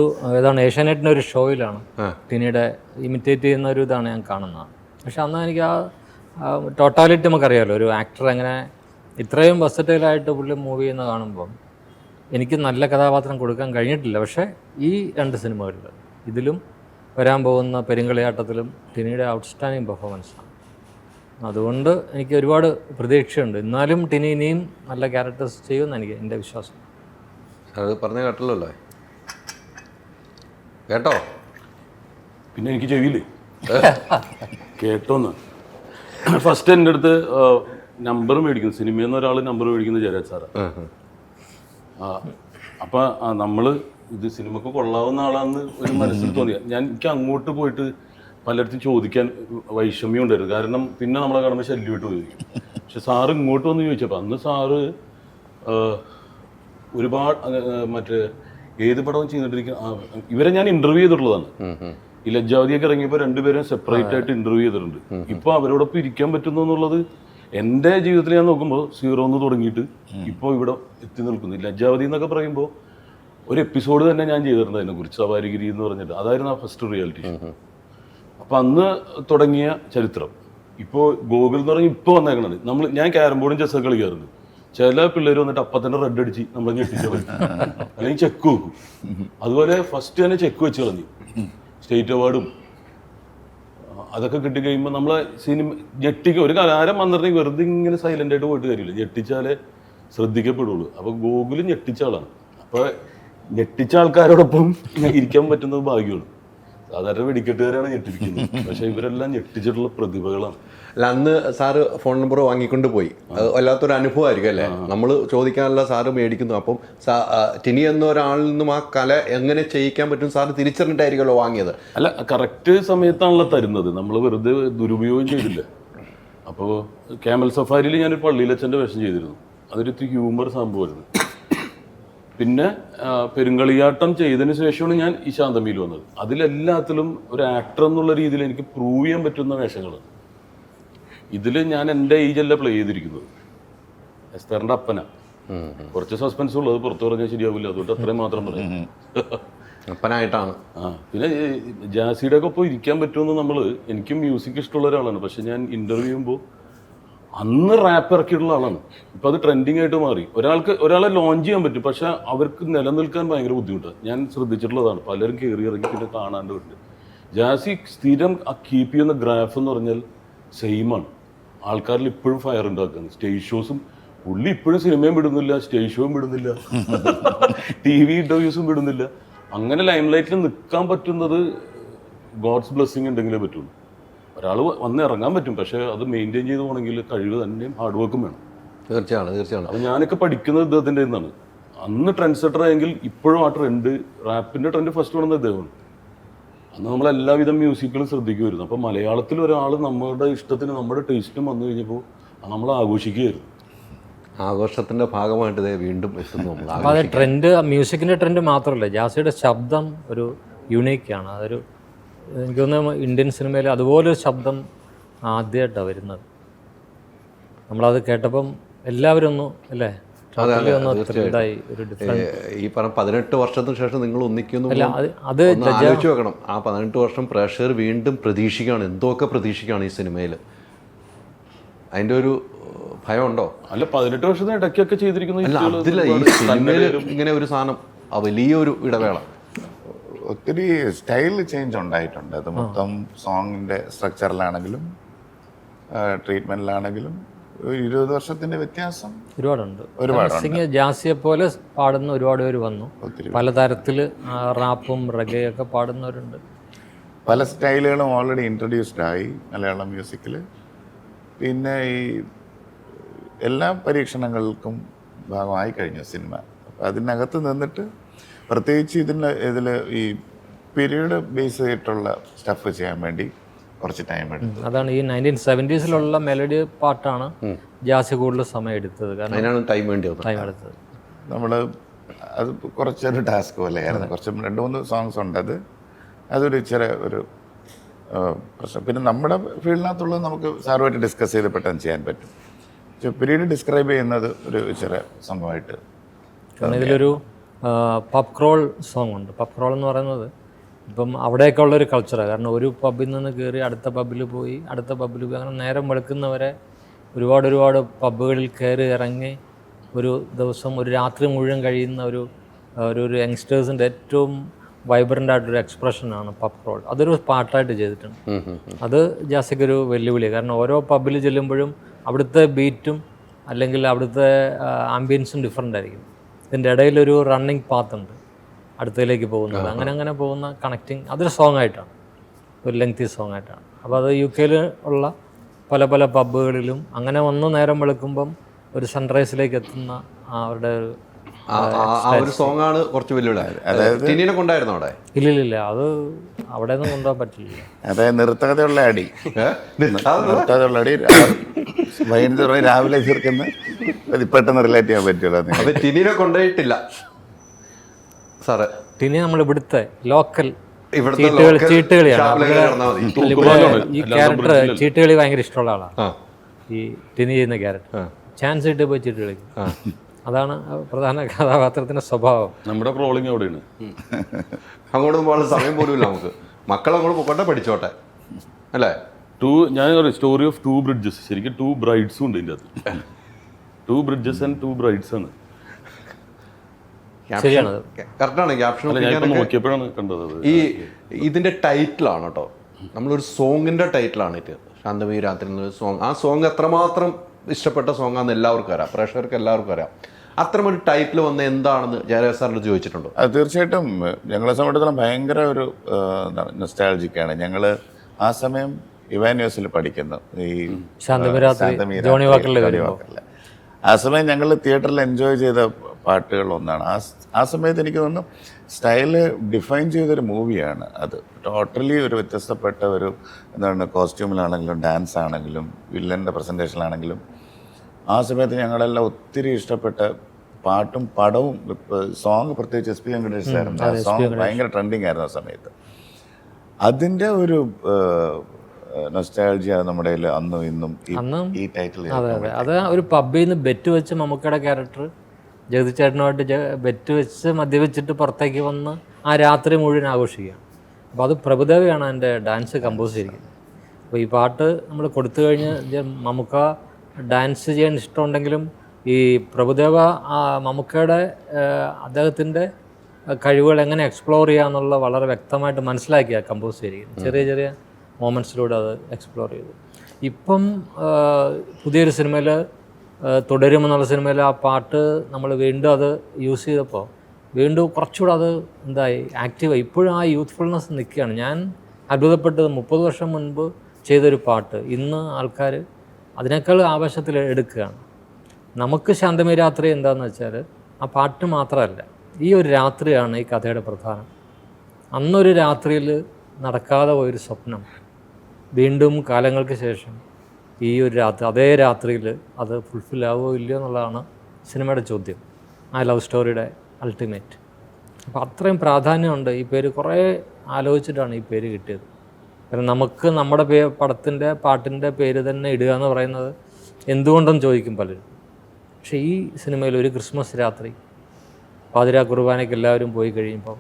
ഏഷ്യാനെറ്റിന്റെ ഒരു ഷോയിലാണ് ടിനിയുടെ ഇമിറ്റേറ്റ് ചെയ്യുന്ന ഒരു ഇതാണ് ഞാൻ കാണുന്നത്. പക്ഷെ അന്ന് എനിക്ക് ആ ടോട്ടാലിറ്റി നമുക്കറിയാമല്ലോ, ഒരു ആക്ടർ എങ്ങനെ ഇത്രയും വെർസറ്റൈലായിട്ട് പുള്ളി മൂവ് ചെയ്യുന്ന കാണുമ്പം എനിക്ക് നല്ല കഥാപാത്രം കൊടുക്കാൻ കഴിഞ്ഞിട്ടില്ല. പക്ഷേ ഈ രണ്ട് സിനിമകളിൽ, ഇതിലും വരാൻ പോകുന്ന പെരുങ്കളിയാട്ടത്തിലും ടിനിയുടെ ഔട്ട്സ്റ്റാൻഡിങ് പെർഫോമൻസാണ്. അതുകൊണ്ട് എനിക്ക് ഒരുപാട് പ്രതീക്ഷയുണ്ട്. എന്നാലും ടിനി ഇനിയും നല്ല ക്യാരക്ടേഴ്സ് ചെയ്യുമെന്ന് എൻ്റെ വിശ്വാസം. അത് പറഞ്ഞ കേട്ടല്ലോ അല്ലേ? കേട്ടോ? പിന്നെ എനിക്ക് ചെവിയില്ലേ കേട്ടോന്ന്. ഫസ്റ്റ് എൻ്റെ അടുത്ത് നമ്പർ മേടിക്കുന്നു, സിനിമയിൽ നിന്ന് ഒരാൾ നമ്പർ മേടിക്കുന്നത് ജയരാജ് സാറാണ്. അപ്പം നമ്മൾ ഇത് സിനിമക്ക് കൊള്ളാവുന്ന ആളാന്ന് ഒരു മനസ്സിൽ തോന്നിയ എനിക്ക് അങ്ങോട്ട് പോയിട്ട് പലയിടത്തും ചോദിക്കാൻ വൈഷമ്യം ഉണ്ടായിരുന്നു. കാരണം പിന്നെ നമ്മളെ കാണുമ്പോൾ ശല്യമായിട്ട് ചോദിക്കും. പക്ഷെ സാറ് ഇങ്ങോട്ട് വന്ന് ചോദിച്ചപ്പോൾ അന്ന് സാറ് ഒരുപാട് മറ്റേ ഏത് പടവും ചെയ്തിട്ടിരിക്കുന്ന ഇവരെ ഞാൻ ഇന്റർവ്യൂ ചെയ്തിട്ടുള്ളതാണ്. ഈ ലജ്ജാവതിയൊക്കെ ഇറങ്ങിയപ്പോൾ രണ്ടുപേരും സെപ്പറേറ്റ് ആയിട്ട് ഇന്റർവ്യൂ ചെയ്തിട്ടുണ്ട്. ഇപ്പോൾ അവരോടൊപ്പം ഇരിക്കാൻ പറ്റുന്നു എന്നുള്ളത് എൻ്റെ ജീവിതത്തിൽ ഞാൻ നോക്കുമ്പോൾ 0 തുടങ്ങിയിട്ട് ഇപ്പോൾ ഇവിടെ എത്തി നിൽക്കുന്നു. ലജ്ജാവതി എന്നൊക്കെ പറയുമ്പോൾ ഒരു എപ്പിസോഡ് തന്നെ ഞാൻ ചെയ്തിട്ടുണ്ട് അതിനെക്കുറിച്ച്, സവാരിഗിരി എന്ന് പറഞ്ഞിട്ട്. അതായിരുന്നു ആ ഫസ്റ്റ് റിയാലിറ്റി ഷോ. അപ്പം അന്ന് തുടങ്ങിയ ചരിത്രം ഇപ്പോൾ ഗോകുൽ എന്ന് പറഞ്ഞാൽ ഇപ്പോൾ വന്നേക്കണത്. ഞാൻ ക്യാരം ബോർഡും ചെസ്സൊക്കെ കളിക്കാറുണ്ട്. ചില പിള്ളേർ വന്നിട്ട് അപ്പം തന്നെ റെഡ് അടിച്ച് നമ്മളെ ഞെട്ടിച്ച പറ്റും, അല്ലെങ്കിൽ ചെക്ക് വെക്കും. അതുപോലെ ഫസ്റ്റ് തന്നെ ചെക്ക് വെച്ച് കളഞ്ഞു. സ്റ്റേറ്റ് അവാർഡും അതൊക്കെ കിട്ടിക്കഴിയുമ്പോൾ നമ്മളെ സിനിമ ഞെട്ടിക്കുക. ഒരു കലാരം വന്നിട്ടുണ്ടെങ്കിൽ വെറുതെ ഇങ്ങനെ സൈലൻ്റ് ആയിട്ട് പോയിട്ട് കാര്യമില്ല, ഞെട്ടിച്ചാലേ ശ്രദ്ധിക്കപ്പെടുള്ളൂ. അപ്പോൾ ഗോകുലും ഞെട്ടിച്ച ആളാണ്. അപ്പോൾ ഞെട്ടിച്ച ആൾക്കാരോടൊപ്പം ഇരിക്കാൻ പറ്റുന്നത് ഭാഗ്യമാണ്. സാധാരണ വെടിക്കെട്ടുകാരാണ് ഞെട്ടിരിക്കുന്നത്, പക്ഷെ ഇവരെല്ലാം ഞെട്ടിച്ചിട്ടുള്ള പ്രതിഭകളാണ്. അല്ല, അന്ന് സാറ് ഫോൺ നമ്പർ വാങ്ങിക്കൊണ്ട് പോയി, അത് വല്ലാത്തൊരു അനുഭവമായിരിക്കും അല്ലേ? നമ്മൾ ചോദിക്കാനുള്ള സാറ് മേടിക്കുന്നു. അപ്പം ടിനി എന്ന ഒരാളിൽ നിന്നും ആ കല എങ്ങനെ ചെയ്യിക്കാൻ പറ്റും സാറ് തിരിച്ചറിഞ്ഞിട്ടായിരിക്കുമല്ലോ വാങ്ങിയത്. അല്ല, കറക്റ്റ് സമയത്താണല്ലോ തരുന്നത്, നമ്മൾ വെറുതെ ദുരുപയോഗം ചെയ്തില്ല. അപ്പോൾ ക്യാമൽ സഫാരിയിൽ ഞാനൊരു പള്ളിയിലച്ഛൻ്റെ വേഷം ചെയ്തിരുന്നു. അതൊരു ഹ്യൂമർ സംഭവമായിരുന്നു. പിന്നെ പെരുങ്കളിയാട്ടം ചെയ്തതിന് ശേഷമാണ് ഞാൻ ഈ ശാന്തമിയിൽ വന്നത്. അതിലെല്ലാത്തിലും ഒരു ആക്ടർ എന്നുള്ള രീതിയിൽ എനിക്ക് പ്രൂവ് ചെയ്യാൻ പറ്റുന്ന വേഷങ്ങളാണ്. ഇതിൽ ഞാൻ എൻ്റെ ഏജല്ല പ്ലേ ചെയ്തിരിക്കുന്നത്. എസ്തറിൻ്റെ അപ്പന. കുറച്ച് സസ്പെൻസ് ഉള്ളത് പുറത്തു പറഞ്ഞാൽ ശരിയാവില്ല, അതുകൊണ്ട് അത്രയും മാത്രം പറയാം. അപ്പനായിട്ടാണ്. പിന്നെ ജാസിയുടെ ഒക്കെ ഒപ്പം ഇരിക്കാൻ പറ്റുമെന്ന് എനിക്കും മ്യൂസിക് ഇഷ്ടമുള്ള ഒരാളാണ്. പക്ഷെ ഞാൻ ഇൻ്റർവ്യൂ ചെയ്യുമ്പോൾ അന്ന് റാപ്പ് ഇറക്കിയിട്ടുള്ള ആളാണ്. ഇപ്പം അത് ട്രെൻഡിങ് ആയിട്ട് മാറി. ഒരാളെ ലോഞ്ച് ചെയ്യാൻ പറ്റും, പക്ഷെ അവർക്ക് നിലനിൽക്കാൻ ഭയങ്കര ബുദ്ധിമുട്ടാണ്. ഞാൻ ശ്രദ്ധിച്ചിട്ടുള്ളതാണ്. പലരും കയറി ഇറങ്ങി പിന്നെ കാണാണ്ട് ഉണ്ട്. ജാസി സ്ഥിരം കീപ്പ് ചെയ്യുന്ന ഗ്രാഫ് എന്ന് പറഞ്ഞാൽ സെയിമാണ്. ആൾക്കാരിൽ ഇപ്പോഴും ഫയർ ഉണ്ടാക്കുന്നത്. സ്റ്റേജ് ഷോസും പുള്ളി ഇപ്പോഴും സിനിമയും വിടുന്നില്ല, സ്റ്റേജ് ഷോയും വിടുന്നില്ല, TV ഇൻ്റർവ്യൂസും വിടുന്നില്ല. അങ്ങനെ ലൈം ലൈറ്റിൽ നിൽക്കാൻ പറ്റുന്നത് ഗോഡ്സ് ബ്ലെസ്സിങ് ഉണ്ടെങ്കിലേ പറ്റുള്ളൂ. ഒരാൾ വന്ന് ഇറങ്ങാൻ പറ്റും, പക്ഷേ അത് മെയിൻറ്റെയിൻ ചെയ്ത് പോകണമെങ്കിൽ കഴിവ് തന്നെയും ഹാർഡ് വർക്കും വേണം. തീർച്ചയാണ്. അപ്പോൾ ഞാനൊക്കെ പഠിക്കുന്നത് ഇദ്ദേഹത്തിൻ്റെ നിന്നാണ്. അന്ന് ട്രെൻഡ് സെറ്റർ ആയെങ്കിൽ ഇപ്പോഴും ആ ട്രെൻഡ്, റാപ്പിൻ്റെ ട്രെൻഡ് ഫസ്റ്റ് വേണമെന്ന് ഇദ്ദേഹമാണ്. അന്ന് നമ്മളെല്ലാവിധം മ്യൂസിക്കുകളും ശ്രദ്ധിക്കുമായിരുന്നു. അപ്പോൾ മലയാളത്തിൽ ഒരാൾ നമ്മുടെ ഇഷ്ടത്തിന് നമ്മുടെ ടേസ്റ്റിനും വന്നു കഴിഞ്ഞപ്പോൾ നമ്മൾ ആഘോഷിക്കുകയായിരുന്നു. ആഘോഷത്തിൻ്റെ ഭാഗമായിട്ട് ഇതേ വീണ്ടും എത്തുന്നു. അപ്പോൾ അത് ട്രെൻഡ്, മ്യൂസിക്കിൻ്റെ ട്രെൻഡ് മാത്രമല്ല, ജാസിയുടെ ശബ്ദം ഒരു യുണീക്കാണ്. അതൊരു എനിക്ക് തോന്നുന്നു ഇന്ത്യൻ സിനിമയിൽ അതുപോലൊരു ശബ്ദം ആദ്യമായിട്ടാണ് വരുന്നത്. നമ്മളത് കേട്ടപ്പം എല്ലാവരും ഒന്ന് അല്ലേ ത്രില്ലായി. ഒരു ഡിഫറെൻറ്റ് ഈ പറഞ്ഞ 18 വർഷത്തിന് ശേഷം നിങ്ങൾ ഒന്നിക്കുന്നു. അത് ആലോചിച്ച് നോക്കണം. ആ 18 വർഷം പ്രേക്ഷകർ വീണ്ടും പ്രതീക്ഷിക്കുകയാണ്, എന്തൊക്കെ പ്രതീക്ഷിക്കുകയാണ് ഈ സിനിമയിൽ. അതിൻ്റെ ഒരു ഭയം ഉണ്ടോ? അല്ല, 18 വർഷത്തിന് ഇടയ്ക്കൊക്കെ ചെയ്തിരിക്കുന്ന ഈ സിനിമയിൽ ഇങ്ങനെ ഒരു സാധനം, ആ വലിയൊരു ഇടവേള, ഒത്തിരി സ്റ്റൈൽ ചേഞ്ച് ഉണ്ടായിട്ടുണ്ട്. അത് മൊത്തം സോങ്ങിൻ്റെ സ്ട്രക്ചറിലാണെങ്കിലും ട്രീറ്റ്മെൻറ്റിലാണെങ്കിലും 20 വർഷത്തിൻ്റെ വ്യത്യാസം ഒരുപാടുണ്ട്. ജാസിയെ പോലെ പാടുന്ന ഒരുപാട് പേര് വന്നു. പലതരത്തിൽ റാപ്പും റഗയൊക്കെ പാടുന്നവരുണ്ട്. പല സ്റ്റൈലുകളും ഓൾറെഡി ഇൻട്രൊഡ്യൂസ്ഡ് ആയി മലയാളം മ്യൂസിക്കിൽ. പിന്നെ ഈ എല്ലാ പരീക്ഷണങ്ങൾക്കും ഭാഗമായി കഴിഞ്ഞു സിനിമ. അപ്പം അതിനകത്ത് നിന്നിട്ട് പ്രത്യേകിച്ച് ഇതിൽ ഈ പീരീഡ് ബേസ് ചെയ്തിട്ടുള്ള സ്റ്റഫ് ചെയ്യാൻ വേണ്ടി കുറച്ച് ടൈം എടുത്തു. അതാണ് ഈ 1970s മെലഡി പാട്ടാണ് ജാസി കൂടുതൽ സമയം എടുത്തത്. കാരണം ടൈം എടുത്തത് നമ്മൾ അത് കുറച്ചൊരു ടാസ്ക് പോലെയായിരുന്നു. കുറച്ച് 2-3 സോങ്സ് ഉണ്ട്. അതൊരു ഇച്ചിരി ഒരു പ്രശ്നം. പിന്നെ നമ്മുടെ ഫീൽഡിനകത്തുള്ളത് നമുക്ക് സാറുമായിട്ട് ഡിസ്കസ് ചെയ്ത് പെട്ടെന്ന് ചെയ്യാൻ പറ്റും. പീരീഡ് ഡിസ്ക്രൈബ് ചെയ്യുന്നത് ഒരു ഇച്ചിരി സംഭവമായിട്ട്. കാരണം ഇതിലൊരു പബ് ക്രോൾ സോങ് ഉണ്ട്. പബ് ക്രോൾ എന്ന് പറയുന്നത് ഇപ്പം അവിടെയൊക്കെ ഉള്ളൊരു കൾച്ചറാണ്. കാരണം ഒരു പബ്ബിൽ നിന്ന് കയറി അടുത്ത പബ്ബിൽ പോയി അങ്ങനെ നേരം വെളുക്കുന്നവരെ ഒരുപാട് പബ്ബുകളിൽ കയറി ഇറങ്ങി ഒരു ദിവസം ഒരു രാത്രി മുഴുവൻ കഴിയുന്ന ഒരു യങ്സ്റ്റേഴ്സിൻ്റെ ഏറ്റവും വൈബ്രൻ്റ് ആയിട്ടൊരു എക്സ്പ്രഷനാണ് പബ് ക്രോൾ. അതൊരു പാട്ടായിട്ട് ചെയ്തിട്ടുണ്ട്. അത് ജാസിക്കൊരു വെല്ലുവിളിയാണ്. കാരണം ഓരോ പബ്ബിൽ ചെല്ലുമ്പോഴും അവിടുത്തെ ബീറ്റും അല്ലെങ്കിൽ അവിടുത്തെ ആംബിയൻസും ഡിഫറെൻ്റ് ആയിരിക്കും. ഇതിൻ്റെ ഇടയിലൊരു റണ്ണിങ് പാത്തുണ്ട് അടുത്തതിലേക്ക് പോകുന്നത്. അങ്ങനെ പോകുന്ന കണക്റ്റിങ് അതൊരു സോങ് ആയിട്ടാണ്, ഒരു ലെങ്തി സോങ് ആയിട്ടാണ്. അപ്പോൾ അത് UK ഉള്ള പല പബ്ബുകളിലും അങ്ങനെ വന്ന് നേരം വെളുക്കുമ്പം ഒരു സൺറൈസിലേക്ക് എത്തുന്ന അവരുടെ ഒരു സോങ് ആണ് കുറച്ച് വെല്ലുവിളി. ടിനിനെ കൊണ്ടായിരുന്നു അവിടെ? ഇല്ലില്ല, അത് അവിടെ ഒന്നും കൊണ്ടുപോകാൻ പറ്റില്ല. അതായത് നിർത്തകതയുള്ള അടി വൈകുന്നേരം രാവിലെ തീർക്കുന്ന പെട്ടെന്ന് റിലേറ്റ് ചെയ്യാൻ പറ്റുമല്ലോ. ടിനിനെ കൊണ്ടുപോയിട്ടില്ല സാറ്. ടിനി നമ്മൾ ഇവിടുത്തെ ലോക്കൽ ചീട്ടുകളിയാണ്. ഈ ക്യാരക്ടർ ചീട്ടുകളി ഭയങ്കര ഇഷ്ടമുള്ള ആളാണ്. ഈ ടിനി ചെയ്യുന്ന ക്യാരക്ടർ ചാൻസ് ഇട്ട് പോയി ചീട്ട് കളിക്കും. അതാണ് പ്രധാന കഥാപാത്രത്തിന്റെ സ്വഭാവം. നമ്മുടെ ട്രോളിങ് അവിടെയാണ്. അങ്ങോട്ട് പോകാനുള്ള സമയം പോലും ഇല്ല നമുക്ക്. മക്കളങ്ങോട്ട് പോകട്ടെ, പഠിച്ചോട്ടെ അല്ലേ. ഞാൻ സ്റ്റോറി ഓഫ് 2 ബ്രിഡ്ജസ്. ശരിക്കും 2 ബ്രൈഡ്സും ഉണ്ട് ഇതിൻ്റെ അകത്ത്. 2 ബ്രിഡ്ജസ് ആൻഡ് 2 ബ്രൈഡ്സ് ആണ്. കറക്റ്റാണ് ക്യാപ്ഷൻ. നോക്കിയപ്പോഴാണ് കണ്ടത്. ഈ ഇതിന്റെ ടൈറ്റിലാണ് കേട്ടോ, നമ്മളൊരു സോങ്ങിന്റെ ടൈറ്റിലാണ് ഇത്. ശാന്തമീ രാത്രി എന്നൊരു സോങ്. ആ സോങ് എത്രമാത്രം ഇഷ്ടപ്പെട്ട സോങ്ങാന്ന് എല്ലാവർക്കും അറിയാം, പ്രേക്ഷകർക്ക് എല്ലാവർക്കും അറിയാം. അത്തരമൊരു ടൈറ്റിൽ വന്ന് എന്താണെന്ന് ജയരാജ് സാറിനോട് ചോദിച്ചിട്ടുണ്ടോ? അത് തീർച്ചയായിട്ടും ഞങ്ങളെ സംബന്ധിച്ചിടത്തോളം ഭയങ്കര ഒരു നൊസ്റ്റാൾജിക്കാണ്. ഞങ്ങൾ ആ സമയം ഇവാന്യൂസിൽ പഠിക്കുന്നു, ഈ ജോണി വാക്കറിലെ. ആ സമയം ഞങ്ങൾ തിയേറ്ററിൽ എൻജോയ് ചെയ്ത പാട്ടുകളൊന്നാണ്. ആ സമയത്ത് എനിക്ക് തോന്നുന്നു സ്റ്റൈല് ഡിഫൈൻ ചെയ്തൊരു മൂവിയാണ് അത്. ടോട്ടലി ഒരു വ്യത്യസ്തപ്പെട്ട ഒരു എന്താണ്, കോസ്റ്റ്യൂമിലാണെങ്കിലും ഡാൻസ് ആണെങ്കിലും വില്ലൻ്റെ പ്രസൻറ്റേഷനിലാണെങ്കിലും ആ സമയത്ത് ഞങ്ങളെല്ലാം ഒത്തിരി ഇഷ്ടപ്പെട്ട പാട്ടും പടവും. സോങ് പ്രത്യേകിച്ച് SP വെങ്കടേഷ് സാറിൻ്റെ ആ സോങ് ഭയങ്കര ട്രെൻഡിങ് ആയിരുന്നു ആ സമയത്ത്. അതിൻ്റെ ഒരു നൊസ്റ്റാൾജിയ നമ്മുടെ കയ്യിൽ അന്നും ഇന്നും അന്നും ഈ ടൈറ്റിൽ. അതെ അതെ, അത് ഒരു പബ്ബിൽ നിന്ന് ബെറ്റ് വെച്ച് മമ്മൂക്കയുടെ ക്യാരക്ടർ ജഗതിച്ചേട്ടനുമായിട്ട് ബെറ്റ് വെച്ച് മദ്യവെച്ചിട്ട് പുറത്തേക്ക് വന്ന് ആ രാത്രി മുഴുവൻ ആഘോഷിക്കുകയാണ്. അപ്പോൾ അത് പ്രഭുദേവയാണ് എൻ്റെ ഡാൻസ് കമ്പോസ് ചെയ്തിരിക്കുന്നത്. അപ്പോൾ ഈ പാട്ട് നമ്മൾ കൊടുത്തു കഴിഞ്ഞ് മമ്മൂക്ക ഡാൻസ് ചെയ്യാൻ ഇഷ്ടമുണ്ടെങ്കിലും ഈ പ്രഭുദേവ മമ്മൂക്കയുടെ അദ്ദേഹത്തിൻ്റെ കഴിവുകൾ എങ്ങനെ എക്സ്പ്ലോർ ചെയ്യാമെന്നുള്ള വളരെ വ്യക്തമായിട്ട് മനസ്സിലാക്കിയാണ് കമ്പോസ് ചെയ്തിരിക്കുന്നത്. ചെറിയ ചെറിയ മൊമെൻറ്റ്സിലൂടെ അത് എക്സ്പ്ലോർ ചെയ്തു. ഇപ്പം പുതിയൊരു സിനിമയിൽ തുടരുമെന്നുള്ള സിനിമയിൽ ആ പാട്ട് നമ്മൾ വീണ്ടും അത് യൂസ് ചെയ്തപ്പോൾ വീണ്ടും കുറച്ചുകൂടെ അത് എന്തായി ആക്റ്റീവായി. ഇപ്പോഴും ആ യൂത്ത്ഫുൾനെസ് നിൽക്കുകയാണ്. ഞാൻ അത്ഭുതപ്പെട്ടത് 30 വർഷം മുൻപ് ചെയ്തൊരു പാട്ട് ഇന്ന് ആൾക്കാർ അതിനേക്കാൾ ആവേശത്തിൽ എടുക്കുകയാണ്. നമുക്ക് ശാന്തമേ രാത്രി എന്താണെന്ന് വെച്ചാൽ ആ പാട്ട് മാത്രമല്ല, ഈ ഒരു രാത്രിയാണ് ഈ കഥയുടെ പ്രധാനം. അന്നൊരു രാത്രിയിൽ നടക്കാതെ പോയൊരു സ്വപ്നം വീണ്ടും കാലങ്ങൾക്ക് ശേഷം ഈ ഒരു രാത്രി, അതേ രാത്രിയിൽ അത് ഫുൾഫിൽ ആവുമോ ഇല്ലയോ എന്നുള്ളതാണ് സിനിമയുടെ ചോദ്യം, ആ ലവ് സ്റ്റോറിയുടെ അൾട്ടിമേറ്റ്. അപ്പോൾ അത്രയും പ്രാധാന്യമുണ്ട് ഈ പേര്. കുറേ ആലോചിച്ചിട്ടാണ് ഈ പേര് കിട്ടിയത്. കാരണം നമുക്ക് നമ്മുടെ പടത്തിൻ്റെ പാട്ടിൻ്റെ പേര് തന്നെ ഇടുക എന്ന് പറയുന്നത് എന്തുകൊണ്ടെന്ന് ചോദിക്കും പലരും. പക്ഷേ ഈ സിനിമയിൽ ഒരു ക്രിസ്മസ് രാത്രി പാതിരാ കുർബാനയ്ക്ക് എല്ലാവരും പോയി കഴിയുമ്പം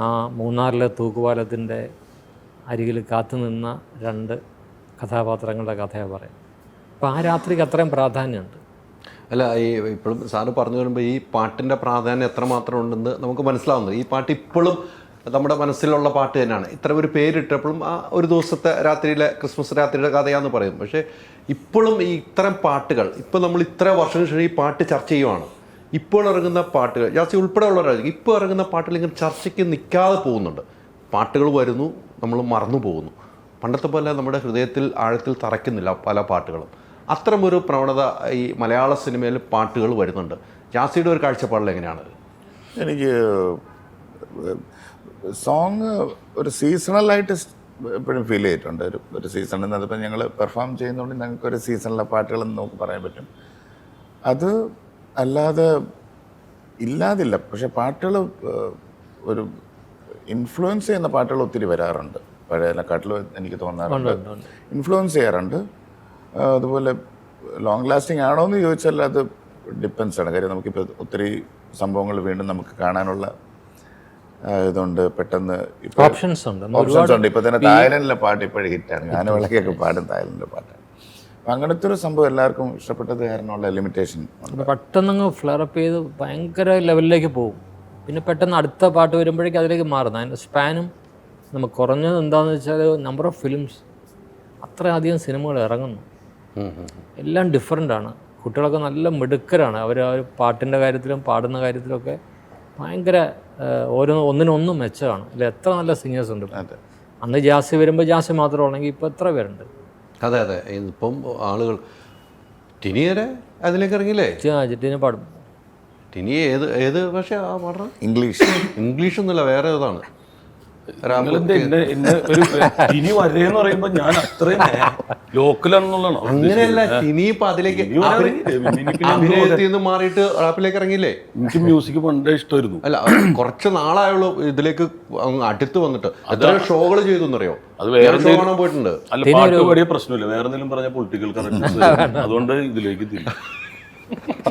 ആ മൂന്നാറിലെ തൂക്കുപാലത്തിൻ്റെ അരികിൽ കാത്തു നിന്ന 2 കഥാപാത്രങ്ങളുടെ കഥയാണ് പറയുന്നത്. അപ്പോൾ ആ രാത്രിക്ക് അത്രയും പ്രാധാന്യമുണ്ട്. അല്ല, ഈ ഇപ്പോഴും സാറ് പറഞ്ഞു വരുമ്പോൾ ഈ പാട്ടിൻ്റെ പ്രാധാന്യം എത്രമാത്രം ഉണ്ടെന്ന് നമുക്ക് മനസ്സിലാവുന്നത്. ഈ പാട്ട് ഇപ്പോഴും നമ്മുടെ മനസ്സിലുള്ള പാട്ട് തന്നെയാണ്. ഇത്ര ഒരു പേരിട്ടപ്പോഴും ആ ഒരു ദിവസത്തെ രാത്രിയിലെ ക്രിസ്മസ് രാത്രിയുടെ കഥയാന്ന് പറയും. പക്ഷേ ഇപ്പോഴും ഈ ഇത്തരം പാട്ടുകൾ ഇപ്പോൾ നമ്മൾ ഇത്ര വർഷങ്ങൾക്ക് ശേഷം ഈ പാട്ട് ചർച്ച ചെയ്യുവാണ്. ഇപ്പോൾ ഇറങ്ങുന്ന പാട്ടുകൾ ജാസ്തി ഉൾപ്പെടെയുള്ളവരായിരിക്കും ഇപ്പോൾ ഇറങ്ങുന്ന പാട്ടുകൾ ഇങ്ങനെ ചർച്ചയ്ക്ക് നിൽക്കാതെ പോകുന്നുണ്ട്. പാട്ടുകൾ വരുന്നു, നമ്മൾ മറന്നു പോകുന്നു. പണ്ടത്തെ പോലെ നമ്മുടെ ഹൃദയത്തിൽ ആഴത്തിൽ തറയ്ക്കുന്നില്ല പല പാട്ടുകളും. അത്തരമൊരു പ്രവണത ഈ മലയാള സിനിമയിൽ പാട്ടുകൾ വരുന്നുണ്ട്. ജാസിയുടെ ഒരു കാഴ്ചപ്പാടിൽ എങ്ങനെയാണ്? എനിക്ക് സോങ് ഒരു സീസണലായിട്ട് എപ്പോഴും ഫീൽ ചെയ്തിട്ടുണ്ട്. ഒരു സീസണിൽ നിന്ന് അതിപ്പോൾ ഞങ്ങൾ പെർഫോം ചെയ്യുന്നതുകൊണ്ട് ഞങ്ങൾക്കൊരു സീസണിലെ പാട്ടുകളെന്ന് നമുക്ക് പറയാൻ പറ്റും. അത് അല്ലാതെ ഇല്ലാതില്ല. പക്ഷെ പാട്ടുകൾ ഒരു ഇൻഫ്ലുവൻസ് ചെയ്യുന്ന പാട്ടുകൾ ഒത്തിരി വരാറുണ്ട്. പഴയതിനെക്കാട്ടിലും എനിക്ക് തോന്നാറുണ്ട് ഇൻഫ്ലുവൻസ് ചെയ്യാറുണ്ട്. അതുപോലെ ലോങ് ലാസ്റ്റിംഗ് ആണോ എന്ന് ചോദിച്ചാൽ അത് ഡിപ്പെൻസ് ആണ്. കാര്യം നമുക്കിപ്പോൾ ഒത്തിരി സംഭവങ്ങൾ വീണ്ടും നമുക്ക് കാണാനുള്ള ഇതുണ്ട്. പെട്ടെന്ന് ഓപ്ഷൻസ് ഉണ്ട്. ഇപ്പോൾ തന്നെ തായ്ലൻഡിലെ പാട്ട് ഇപ്പോഴും ഹിറ്റാണ്. ഗാനവിളക്കൊക്കെ പാടും തായ്ലൻഡിലെ പാട്ടാണ്. അപ്പം അങ്ങനത്തെ ഒരു സംഭവം എല്ലാവർക്കും ഇഷ്ടപ്പെട്ടത് കാരണമുള്ള ലിമിറ്റേഷൻ പെട്ടെന്ന് ഫ്ലറപ്പ് ചെയ്ത് ഭയങ്കര ലെവലിലേക്ക് പോകും. പിന്നെ പെട്ടെന്ന് അടുത്ത പാട്ട് വരുമ്പോഴേക്കും അതിലേക്ക് മാറുന്നു. അതിൻ്റെ സ്പാനും നമുക്ക് കുറഞ്ഞത് എന്താണെന്ന് വെച്ചാൽ നമ്പർ ഓഫ് ഫിലിംസ്, അത്രയധികം സിനിമകൾ ഇറങ്ങുന്നു. എല്ലാം ഡിഫറെൻ്റാണ്. കുട്ടികളൊക്കെ നല്ല മിടുക്കരാണ്. അവർ ആ ഒരു പാട്ടിൻ്റെ കാര്യത്തിലും പാടുന്ന കാര്യത്തിലൊക്കെ ഭയങ്കര ഒന്നിനൊന്നും മെച്ചമാണ്. അല്ലെ, എത്ര നല്ല സിംഗേഴ്സ് ഉണ്ട്. അന്ന് ജാസി വരുമ്പോൾ ജാസി മാത്രമാണെങ്കിൽ ഇപ്പോൾ എത്ര പേരുണ്ട്. അതെ അതെ, ഇപ്പം ആളുകൾ ടിനിയരെ അതിലേക്ക് ഇറങ്ങിയില്ലേ? ടിനി പാടും. ടിനി ഏത് ഭാഷ പാടുന്നത്? ഇംഗ്ലീഷൊന്നുമില്ല, വേറെ ഏതാണ്? ഇനി വരേന്ന് പറയുമ്പോ ഞാൻ അത്രയും ലോക്കലാണെന്നുള്ളതാണ്. അങ്ങനെയല്ല, ടിനി ഇപ്പൊ അതിലേക്ക് അഭിനയത്തിൽ നിന്ന് മാറിയിട്ട് റാപ്പിലേക്ക് ഇറങ്ങിയില്ലേ? എനിക്ക് മ്യൂസിക് പണ്ടേ ഇഷ്ടമായിരുന്നു. അല്ല, കുറച്ച് നാളായുള്ളൂ ഇതിലേക്ക് അടുത്ത് വന്നിട്ട്. എത്ര ഷോകൾ ചെയ്തു എന്നറിയോ? അത് വേറെ ഷോ കാണാൻ പോയിട്ടുണ്ട്. അല്ല, പാട്ട് വലിയ പ്രശ്നമില്ല. വേറെ എന്തെങ്കിലും പറഞ്ഞ പൊളിറ്റിക്കൽ കറക്റ്റ്, അതുകൊണ്ട് ഇതിലേക്ക് തിരിച്ചു.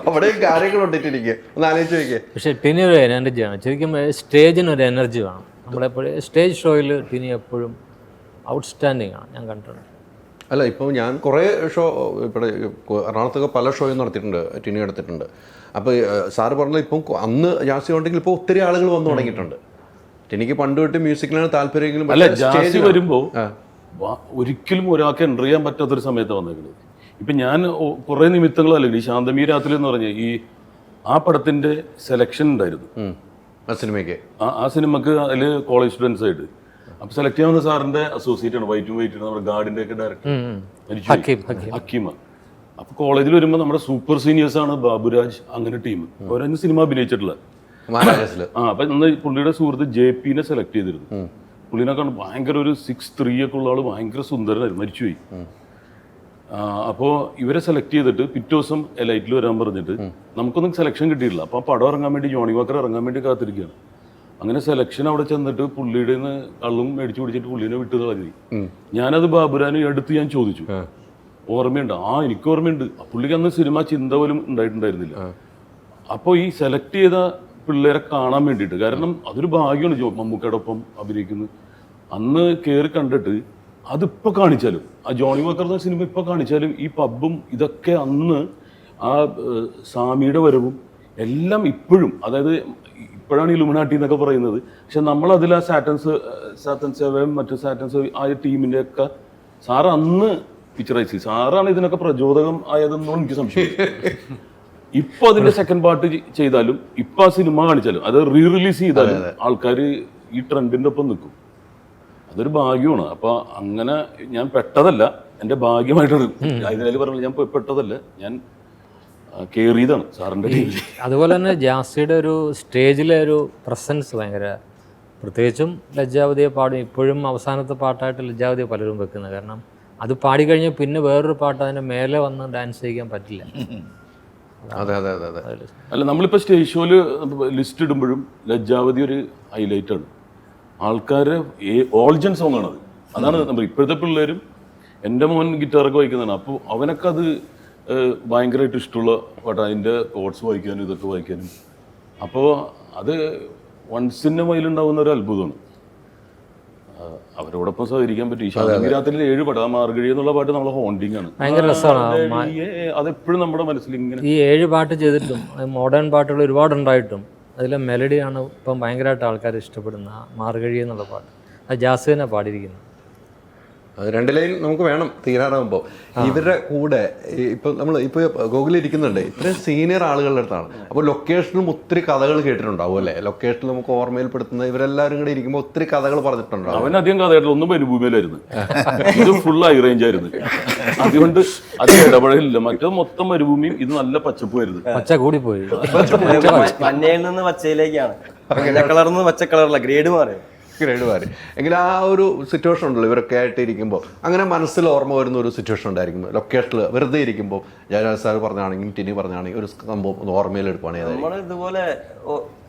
അവിടെ കാര്യങ്ങളുണ്ട് എനിക്ക് ഒന്ന് ആലോചിച്ച് നോക്കിയേ. പക്ഷെ ടിനി ഒരു എനർജിയാണ്. ശരിക്കും സ്റ്റേജിനൊരു എനർജി വേണം. നമ്മളെപ്പോഴും സ്റ്റേജ് ഷോയിൽ ടിനി എപ്പോഴും ഔട്ട്സ്റ്റാൻഡിങ് ആണ്, ഞാൻ കണ്ടിട്ടുണ്ട്. അല്ല, ഇപ്പോൾ ഞാൻ കുറേ ഷോ ഇവിടെ എറണാകുളത്തൊക്കെ പല ഷോയും നടത്തിയിട്ടുണ്ട്, ടിനി എടുത്തിട്ടുണ്ട്. അപ്പോൾ സാറ് പറഞ്ഞത് ഇപ്പം അന്ന് ജാസി ഉണ്ടെങ്കിൽ ഇപ്പോൾ ഒത്തിരി ആളുകൾ വന്നു തുടങ്ങിയിട്ടുണ്ട്. ടിനിക്ക് പണ്ട് തൊട്ട് മ്യൂസിക്കിലാണ് താല്പര്യമെങ്കിലും അല്ല, ജാസി വരുമ്പോൾ ഒരിക്കലും ഒരാൾക്ക് എൻ്റർ ചെയ്യാൻ പറ്റാത്തൊരു സമയത്ത് വന്നേക്കുന്നത്. ഇപ്പം ഞാൻ കുറേ നിമിത്തങ്ങളല്ലെങ്കിൽ ഈ ശാന്തമീ രാത്രി എന്ന് പറഞ്ഞ ആ പടത്തിൻ്റെ സെലക്ഷൻ ഉണ്ടായിരുന്നു ആ സിനിമയ്ക്ക്. ആ സിനിമക്ക് അതിൽ കോളേജ് സ്റ്റുഡൻസ് ആയിട്ട് അപ്പോൾ സെലക്ട് ചെയ്യാവുന്ന സാറിൻ്റെ അസോസിയേറ്റ് ആണ്, വൈറ്റും വൈറ്റ് നമ്മുടെ ഗാർഡിൻ്റെ ഒക്കെ ഡയറക്ടർ ഹക്കീമ. അപ്പോൾ കോളേജിൽ വരുമ്പോൾ നമ്മുടെ സൂപ്പർ സീനിയേഴ്സ് ആണ് ബാബുരാജ്, അങ്ങനെ ടീം. അവരങ്ങ് സിനിമ അഭിനയിച്ചിട്ടുള്ള അപ്പം ഇന്ന് പുള്ളിയുടെ സുഹൃത്ത് JP സെലക്ട് ചെയ്തിരുന്നു. പുള്ളിനെ കണ്ട് ഭയങ്കര ഒരു 6'3" ഒക്കെ ഉള്ള ആള്, ഭയങ്കര സുന്ദരനായിരുന്നു, മരിച്ചുപോയി. അപ്പോൾ ഇവരെ സെലക്ട് ചെയ്തിട്ട് പിറ്റേ ദിവസം എലൈറ്റിൽ വരാൻ പറഞ്ഞിട്ട് നമുക്കൊന്നും സെലക്ഷൻ കിട്ടിയിട്ടില്ല. അപ്പോൾ ആ പടം ഇറങ്ങാൻ വേണ്ടി ജോണി വാക്കർ ഇറങ്ങാൻ വേണ്ടി കാത്തിരിക്കുകയാണ്. അങ്ങനെ സെലക്ഷൻ അവിടെ ചെന്നിട്ട് പുള്ളിയുടെ നിന്ന് കള്ളും മേടിച്ചു പിടിച്ചിട്ട് പുള്ളിനെ വിട്ടു കളഞ്ഞു. ഞാനത് ബാബുരാന് അടുത്ത് ഞാൻ ചോദിച്ചു, ഓർമ്മയുണ്ട്? എനിക്ക് ഓർമ്മയുണ്ട്. പുള്ളിക്ക് അന്ന് സിനിമ ചിന്ത പോലും ഉണ്ടായിട്ടുണ്ടായിരുന്നില്ല. അപ്പോൾ ഈ സെലക്ട് ചെയ്ത പിള്ളേരെ കാണാൻ വേണ്ടിയിട്ട്, കാരണം അതൊരു ഭാഗ്യമാണ് മമ്മൂക്കയോടൊപ്പം അഭിനയിക്കുന്നത്. അന്ന് കയറി കണ്ടിട്ട് അതിപ്പോൾ കാണിച്ചാലും, ആ ജോണി വാക്കർ എന്ന സിനിമ ഇപ്പോൾ കാണിച്ചാലും ഈ പബ്ബും ഇതൊക്കെ അന്ന് ആ സാമിയുടെ വരവും എല്ലാം ഇപ്പോഴും, അതായത് ഇപ്പോഴാണ് ഇലുമിനാട്ടി എന്നൊക്കെ പറയുന്നത്, പക്ഷെ നമ്മളതിൽ ആ സാറ്റൻ സേവയും മറ്റു ആ ടീമിൻ്റെ ഒക്കെ സാറ് അന്ന് പിക്ചറൈസ് ചെയ്തു. സാറാണ് ഇതിനൊക്കെ പ്രചോദകം ആയതെന്നും എനിക്ക് സംശയം. ഇപ്പൊ അതിന്റെ സെക്കൻഡ് പാർട്ട് ചെയ്താലും ഇപ്പൊ ആ സിനിമ കാണിച്ചാലും അത് റിലീസ് ചെയ്താലും ആൾക്കാർ ഈ ട്രെൻഡിന്റെ ഒപ്പം നിൽക്കും. അതൊരു ഭാഗ്യമാണ്. അപ്പൊ അങ്ങനെ ഞാൻ പെട്ടതല്ല, എൻ്റെ ഭാഗ്യമായിട്ടാണ്. ഇതിൽ പറഞ്ഞില്ല, ഞാൻ പെട്ടതല്ല, ഞാൻ കേറിയതാണ് സാറിൻ്റെ ടീമിൽ. അതുപോലെ തന്നെ ജാസിയുടെ ഒരു സ്റ്റേജിലെ ഒരു പ്രസൻസ് ഭയങ്കര, പ്രത്യേകിച്ചും ലജ്ജാവതിയെ പാടും. ഇപ്പോഴും അവസാനത്തെ പാട്ടായിട്ട് ലജ്ജാവതിയെ പലരും വെക്കുന്നത്. കാരണം അത് പാടിക്കഴിഞ്ഞാൽ പിന്നെ വേറൊരു പാട്ട് അതിൻ്റെ മേലെ വന്ന് ഡാൻസ് ചെയ്യാൻ പറ്റില്ല. അതെ അതെ അതെ അതെ. അല്ല, നമ്മളിപ്പോൾ സ്റ്റേജ് ഷോയിൽ ലിസ്റ്റ് ഇടുമ്പോഴും ലജ്ജാവതി ഒരു ഹൈലൈറ്റ് ആണ്. ആൾക്കാര് ഓൾജൻ സോങ് ആണത്. അതാണ് നമ്മൾ ഇപ്പോഴത്തെ പിള്ളേരും, എൻ്റെ മോൻ ഗിറ്റാറൊക്കെ വായിക്കുന്നതാണ്. അപ്പോൾ അവനൊക്കെ അത് ഭയങ്കരമായിട്ട് ഇഷ്ടമുള്ള പാട്ടാണ്. അതിൻ്റെ കോഡ്സ് വായിക്കാനും ഇതൊക്കെ വായിക്കാനും. അപ്പോൾ അത് വൺസിൻ്റെ മയിലുണ്ടാവുന്ന ഒരു അത്ഭുതമാണ്. അവരോടൊപ്പം സഹകരിക്കാൻ പറ്റും. ഈ ശാന്തിരാത്രിയിൽ 7 പാട്ട്, ആ മാർഗഴി എന്നുള്ള പാട്ട് നമ്മളെ ഹോണ്ടിങ് ആണ്. ഭയങ്കര രസമാണ്. അതെപ്പോഴും നമ്മുടെ മനസ്സിൽ ഇങ്ങനെ ഈ 7 പാട്ട് ചെയ്തിട്ടും മോഡേൺ പാട്ടുകൾ ഒരുപാടുണ്ടായിട്ടും അതിലെ മെലഡിയാണ് ഇപ്പം ഭയങ്കരമായിട്ട് ആൾക്കാർ ഇഷ്ടപ്പെടുന്ന മാർഗഴി എന്നുള്ള പാട്ട്. അത് ജാസ് തന്നെ പാടിയിരിക്കുന്നത്. അത് 2 ലൈൻ നമുക്ക് വേണം തീരാറാകുമ്പോൾ. ഇവരുടെ കൂടെ ഇപ്പം നമ്മൾ ഇപ്പോൾ ഗൂഗിളിൽ ഇരിക്കുന്നുണ്ട്, ഇത്രയും സീനിയർ ആളുകളുടെ അടുത്താണ്. അപ്പോൾ ലൊക്കേഷനും ഒത്തിരി കഥകൾ കേട്ടിട്ടുണ്ടാവും അല്ലേ? ലൊക്കേഷനിൽ നമുക്ക് ഓർമ്മയിൽപ്പെടുത്തുന്ന ഇവരെല്ലാവരും കൂടെ ഇരിക്കുമ്പോൾ ഒത്തിരി കഥകൾ പറഞ്ഞിട്ടുണ്ടാവും. അവനധികം കഥയായിട്ടില്ല, ഒന്നും മരുഭൂമിയിലായിരുന്നു, ഇത് ഫുൾ ഹൈ റേഞ്ച് ആയിരുന്നു. അതുകൊണ്ട് അത് ഇടപഴകില്ല. മറ്റേത് മൊത്തം മരുഭൂമിയും ഇത് നല്ല പച്ചപ്പുമായിരുന്നു. പച്ച കൂടി പോയി, മഞ്ഞയിൽ നിന്ന് പച്ചയിലേക്കാണ്, മഞ്ഞ കളറിൽ നിന്ന് പച്ച കളറില്ല, ഗ്രേഡ് മാറി. എങ്കിലും ആ ഒരു സിറ്റുവേഷൻ ഉണ്ടല്ലോ ഇവരൊക്കെ ആയിട്ട് ഇരിക്കുമ്പോൾ, അങ്ങനെ മനസ്സിൽ ഓർമ്മ വരുന്ന ഒരു സിറ്റുവേഷൻ ഉണ്ടായിരിക്കും ലൊക്കേഷനിൽ വെറുതെ ഇരിക്കുമ്പോൾ. ജയരാജ് സാർ പറഞ്ഞാണെങ്കിൽ ടിനി പറഞ്ഞാണെങ്കിൽ ഒരു സംഭവം ഒന്ന് ഓർമ്മയിൽ എടുക്കുകയാണെങ്കിൽ നമ്മൾ ഇതുപോലെ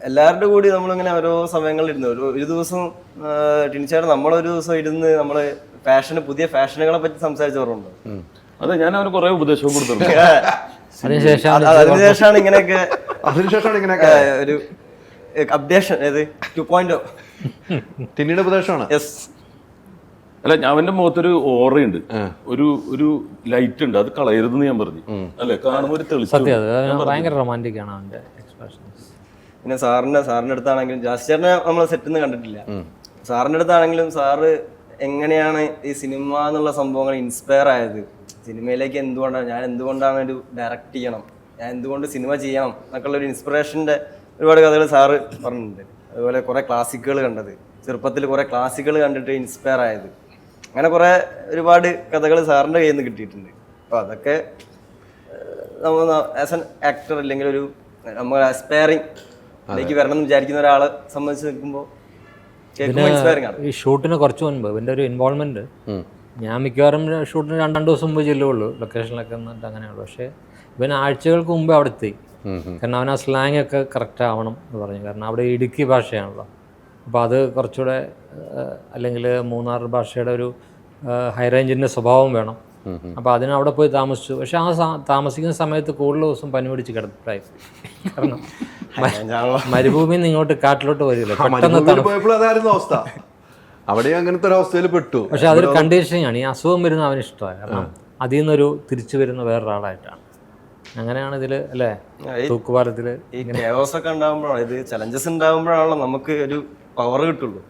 എല്ലാവരുടെ കൂടി നമ്മളിങ്ങനെ ഓരോ സമയങ്ങളിൽ ഇരുന്ന് ഒരു ദിവസം ടിനിച്ചാറ് നമ്മളൊരു ദിവസം ഇരുന്ന് നമ്മള് പുതിയ ഫാഷനുകളെ പറ്റി സംസാരിച്ചവരുണ്ട്. അതെ, ഞാൻ അവന് കുറെ ഉപദേശവും കൊടുത്തിട്ടുണ്ട്. അതിനുശേഷമാണ് ഇങ്ങനെയൊക്കെ ഒരു അപ്ഡേഷൻ 2.0 ടിന്നിയുടെ ഉപദേശമാണ്. അല്ല, അവന്റെ മുഖത്തൊരു ഓറയുണ്ട്, ഒരു ലൈറ്റ് ഉണ്ട്, അത് കളയരുതെന്ന് ഞാൻ പറഞ്ഞു. അല്ലെ, കാണുമ്പോൾ ഒരു തെളിച്ചം. ഭയങ്കര റൊമാൻറ്റിക് ആണ് അവന്റെ എക്സ്പ്രഷൻസ്. പിന്നെ സാറിന്റെ അടുത്താണെങ്കിലും ജാസ്തിനെ നമ്മൾ സെറ്റിൽ നിന്ന് കണ്ടിട്ടില്ല. സാറിന്റെ അടുത്താണെങ്കിലും സാറ് എങ്ങനെയാണ് ഈ സിനിമ എന്നുള്ള സംഭവങ്ങൾ ഇൻസ്പയർ ആയത്, സിനിമയിലേക്ക് ഞാൻ എന്തുകൊണ്ടാണ് ഒരു ഡയറക്റ്റ് ചെയ്യണം, ഞാൻ എന്തുകൊണ്ട് സിനിമ ചെയ്യണം എന്നൊക്കെയുള്ള ഒരു ഇൻസ്പിറേഷന്റെ ഒരുപാട് കഥകൾ സാറ് പറഞ്ഞിട്ടുണ്ട്. അതുപോലെ കുറെ ക്ലാസിക്കുകൾ കണ്ടത്, ചെറുപ്പത്തിൽ കുറെ ക്ലാസിക്കുകൾ കണ്ടിട്ട് ഇൻസ്പയർ ആയത്, അങ്ങനെ ഒരുപാട് കഥകൾ സാറിന്റെ കയ്യിൽ നിന്ന് കിട്ടിയിട്ടുണ്ട്. അപ്പൊ അതൊക്കെ നമ്മൾ ആസ് എൻ ആക്ടർ അല്ലെങ്കിൽ നമ്മൾ അസ്പയറിംഗ് ലേക്ക് വരണം എന്ന് വിചാരിക്കുന്ന ഒരാളെ സംബന്ധിച്ച് നിൽക്കുമ്പോൾ ഇൻസ്പയറിംഗ് ആണ്. ഈ ഷൂട്ടിന് കുറച്ച് മുൻപ് ഇവന്റെ ഒരു ഇൻവോൾവ്മെന്റ്, ഞാൻ മിക്കവാറും ഷൂട്ടിന് 2 ദിവസം മുമ്പ് ചെല്ലുള്ളൂ, ലൊക്കേഷനിലൊക്കെ എന്നിട്ട് അങ്ങനെയുള്ളൂ. പക്ഷേ ഇവൻ ആഴ്ചകൾക്ക് മുമ്പേ അവിടെ എത്തി. കാരണം അവൻ ആ സ്ലാങ് ഒക്കെ കറക്റ്റ് ആവണം എന്ന് പറഞ്ഞു. കാരണം അവിടെ ഇടുക്കി ഭാഷയാണല്ലോ, അപ്പോൾ അത് കുറച്ചുകൂടെ, അല്ലെങ്കിൽ മൂന്നാർ ഭാഷയുടെ ഒരു ഹൈ റേഞ്ചിൻ്റെ സ്വഭാവം വേണം. അപ്പോൾ അതിന് അവിടെ പോയി താമസിച്ചു. പക്ഷെ ആ താമസിക്കുന്ന സമയത്ത് കൂടുതൽ ദിവസം പനി പിടിച്ച് കിടപ്പായി. കാരണം മരുഭൂമിയിൽ നിന്ന് ഇങ്ങോട്ട് കാട്ടിലോട്ട് വരില്ല, പെട്ടെന്ന് പോയപ്പോൾ അതായിരുന്നു അവസ്ഥ. അവിടെ അങ്ങനത്തെ ഒരു അവസ്ഥയിൽ പെട്ടു. പക്ഷെ അതൊരു കണ്ടീഷനിങ്, ഈ അസുഖം വരുന്ന അവന് ഇഷ്ടമാണ്. കാരണം അതിൽ നിന്നൊരു തിരിച്ചു വരുന്ന വേറൊരാളായിട്ടാണ്. അങ്ങനെയാണ് ഇതില് അല്ലേ, തൂക്കുപാലത്തില് ഈ കേവസ് ഒക്കെ ഉണ്ടാകുമ്പോഴാണ്, ഇത് ചലഞ്ചസ് ഉണ്ടാകുമ്പോഴാണല്ലോ നമുക്ക് ഒരു പവർ കിട്ടുള്ളൂ.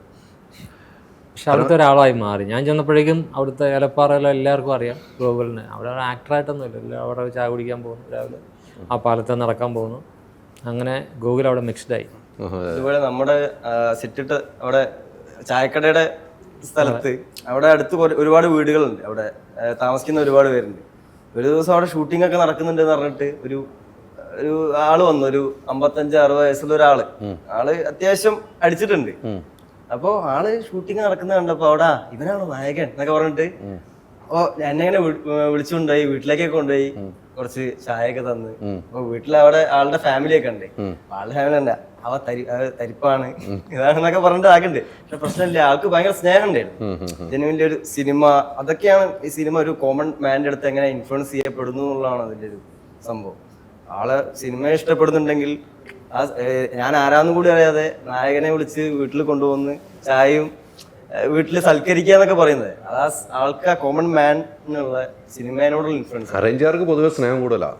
പക്ഷെ അവിടുത്തെ ഒരാളായി മാറി. ഞാൻ ചെന്നപ്പോഴേക്കും അവിടുത്തെ ഏലപ്പാറയിലെ എല്ലാവർക്കും അറിയാം ഗോകുലിനെ. അവിടെ ആക്ടറായിട്ടൊന്നുമില്ല, എല്ലാം അവിടെ ചായ കുടിക്കാൻ പോകുന്നു, രാവിലെ ആ പാലത്ത് നടക്കാൻ പോകുന്നു. അങ്ങനെ ഗോകുൽ അവിടെ മിക്സ്ഡായി. അതുപോലെ നമ്മുടെ സെറ്റിട്ട് അവിടെ ചായക്കടയുടെ സ്ഥലത്ത് അവിടെ അടുത്ത് ഒരുപാട് വീടുകളുണ്ട്, അവിടെ താമസിക്കുന്ന ഒരുപാട് പേരുണ്ട്. ഒരു ദിവസം അവിടെ ഷൂട്ടിംഗ് ഒക്കെ നടക്കുന്നുണ്ട് എന്ന് പറഞ്ഞിട്ട് ഒരു ആള് വന്നു, ഒരു 55-60 വയസ്സുള്ള ആള് അത്യാവശ്യം അടിച്ചിട്ടുണ്ട്. അപ്പൊ ആള് ഷൂട്ടിംഗ് നടക്കുന്ന കണ്ടപ്പോ അവിടെ ഇവനാണോ നായകൻ എന്നൊക്കെ പറഞ്ഞിട്ട് എന്നെ ഇങ്ങനെ വിളിച്ചുകൊണ്ടുപോയി, വീട്ടിലേക്കൊക്കെ കൊണ്ടുപോയി കുറച്ച് ചായയൊക്കെ തന്ന്. അപ്പൊ വീട്ടിൽ അവിടെ ആളുടെ ഫാമിലിയൊക്കെ ഉണ്ട്. ആളുടെ ഫാമിലി തന്നെ തരിപ്പാണ് ഇതാണെന്നൊക്കെ പറഞ്ഞിട്ട് ആക്കണ്ട്. പക്ഷെ പ്രശ്നമില്ല, ആൾക്ക് ഭയങ്കര സ്നേഹം ഉണ്ടായിരുന്നു. ജനുവിന്റെ ഒരു സിനിമ, അതൊക്കെയാണ് ഈ സിനിമ ഒരു കോമൺ മാൻ്റെ അടുത്ത് എങ്ങനെ ഇൻഫ്ലുവൻസ് ചെയ്യപ്പെടുന്നു എന്നുള്ളതാണ് അതിന്റെ ഒരു സംഭവം. ആള് സിനിമയെ ഇഷ്ടപ്പെടുന്നുണ്ടെങ്കിൽ ഞാൻ ആരാന്നും കൂടി അറിയാതെ നായകനെ വിളിച്ച് വീട്ടിൽ കൊണ്ടുവന്ന് ചായയും വീട്ടിൽ സൽക്കരിക്കുക എന്നൊക്കെ പറയുന്നത് അതാ ആൾക്ക് ആ കോമൺ മാൻ എന്നുള്ള സിനിമയോടുള്ള ഇൻഫ്ലുവൻസ്. അറേഞ്ചുകാർക്ക് പൊതുവെ സ്നേഹം കൂടുതലാണ്.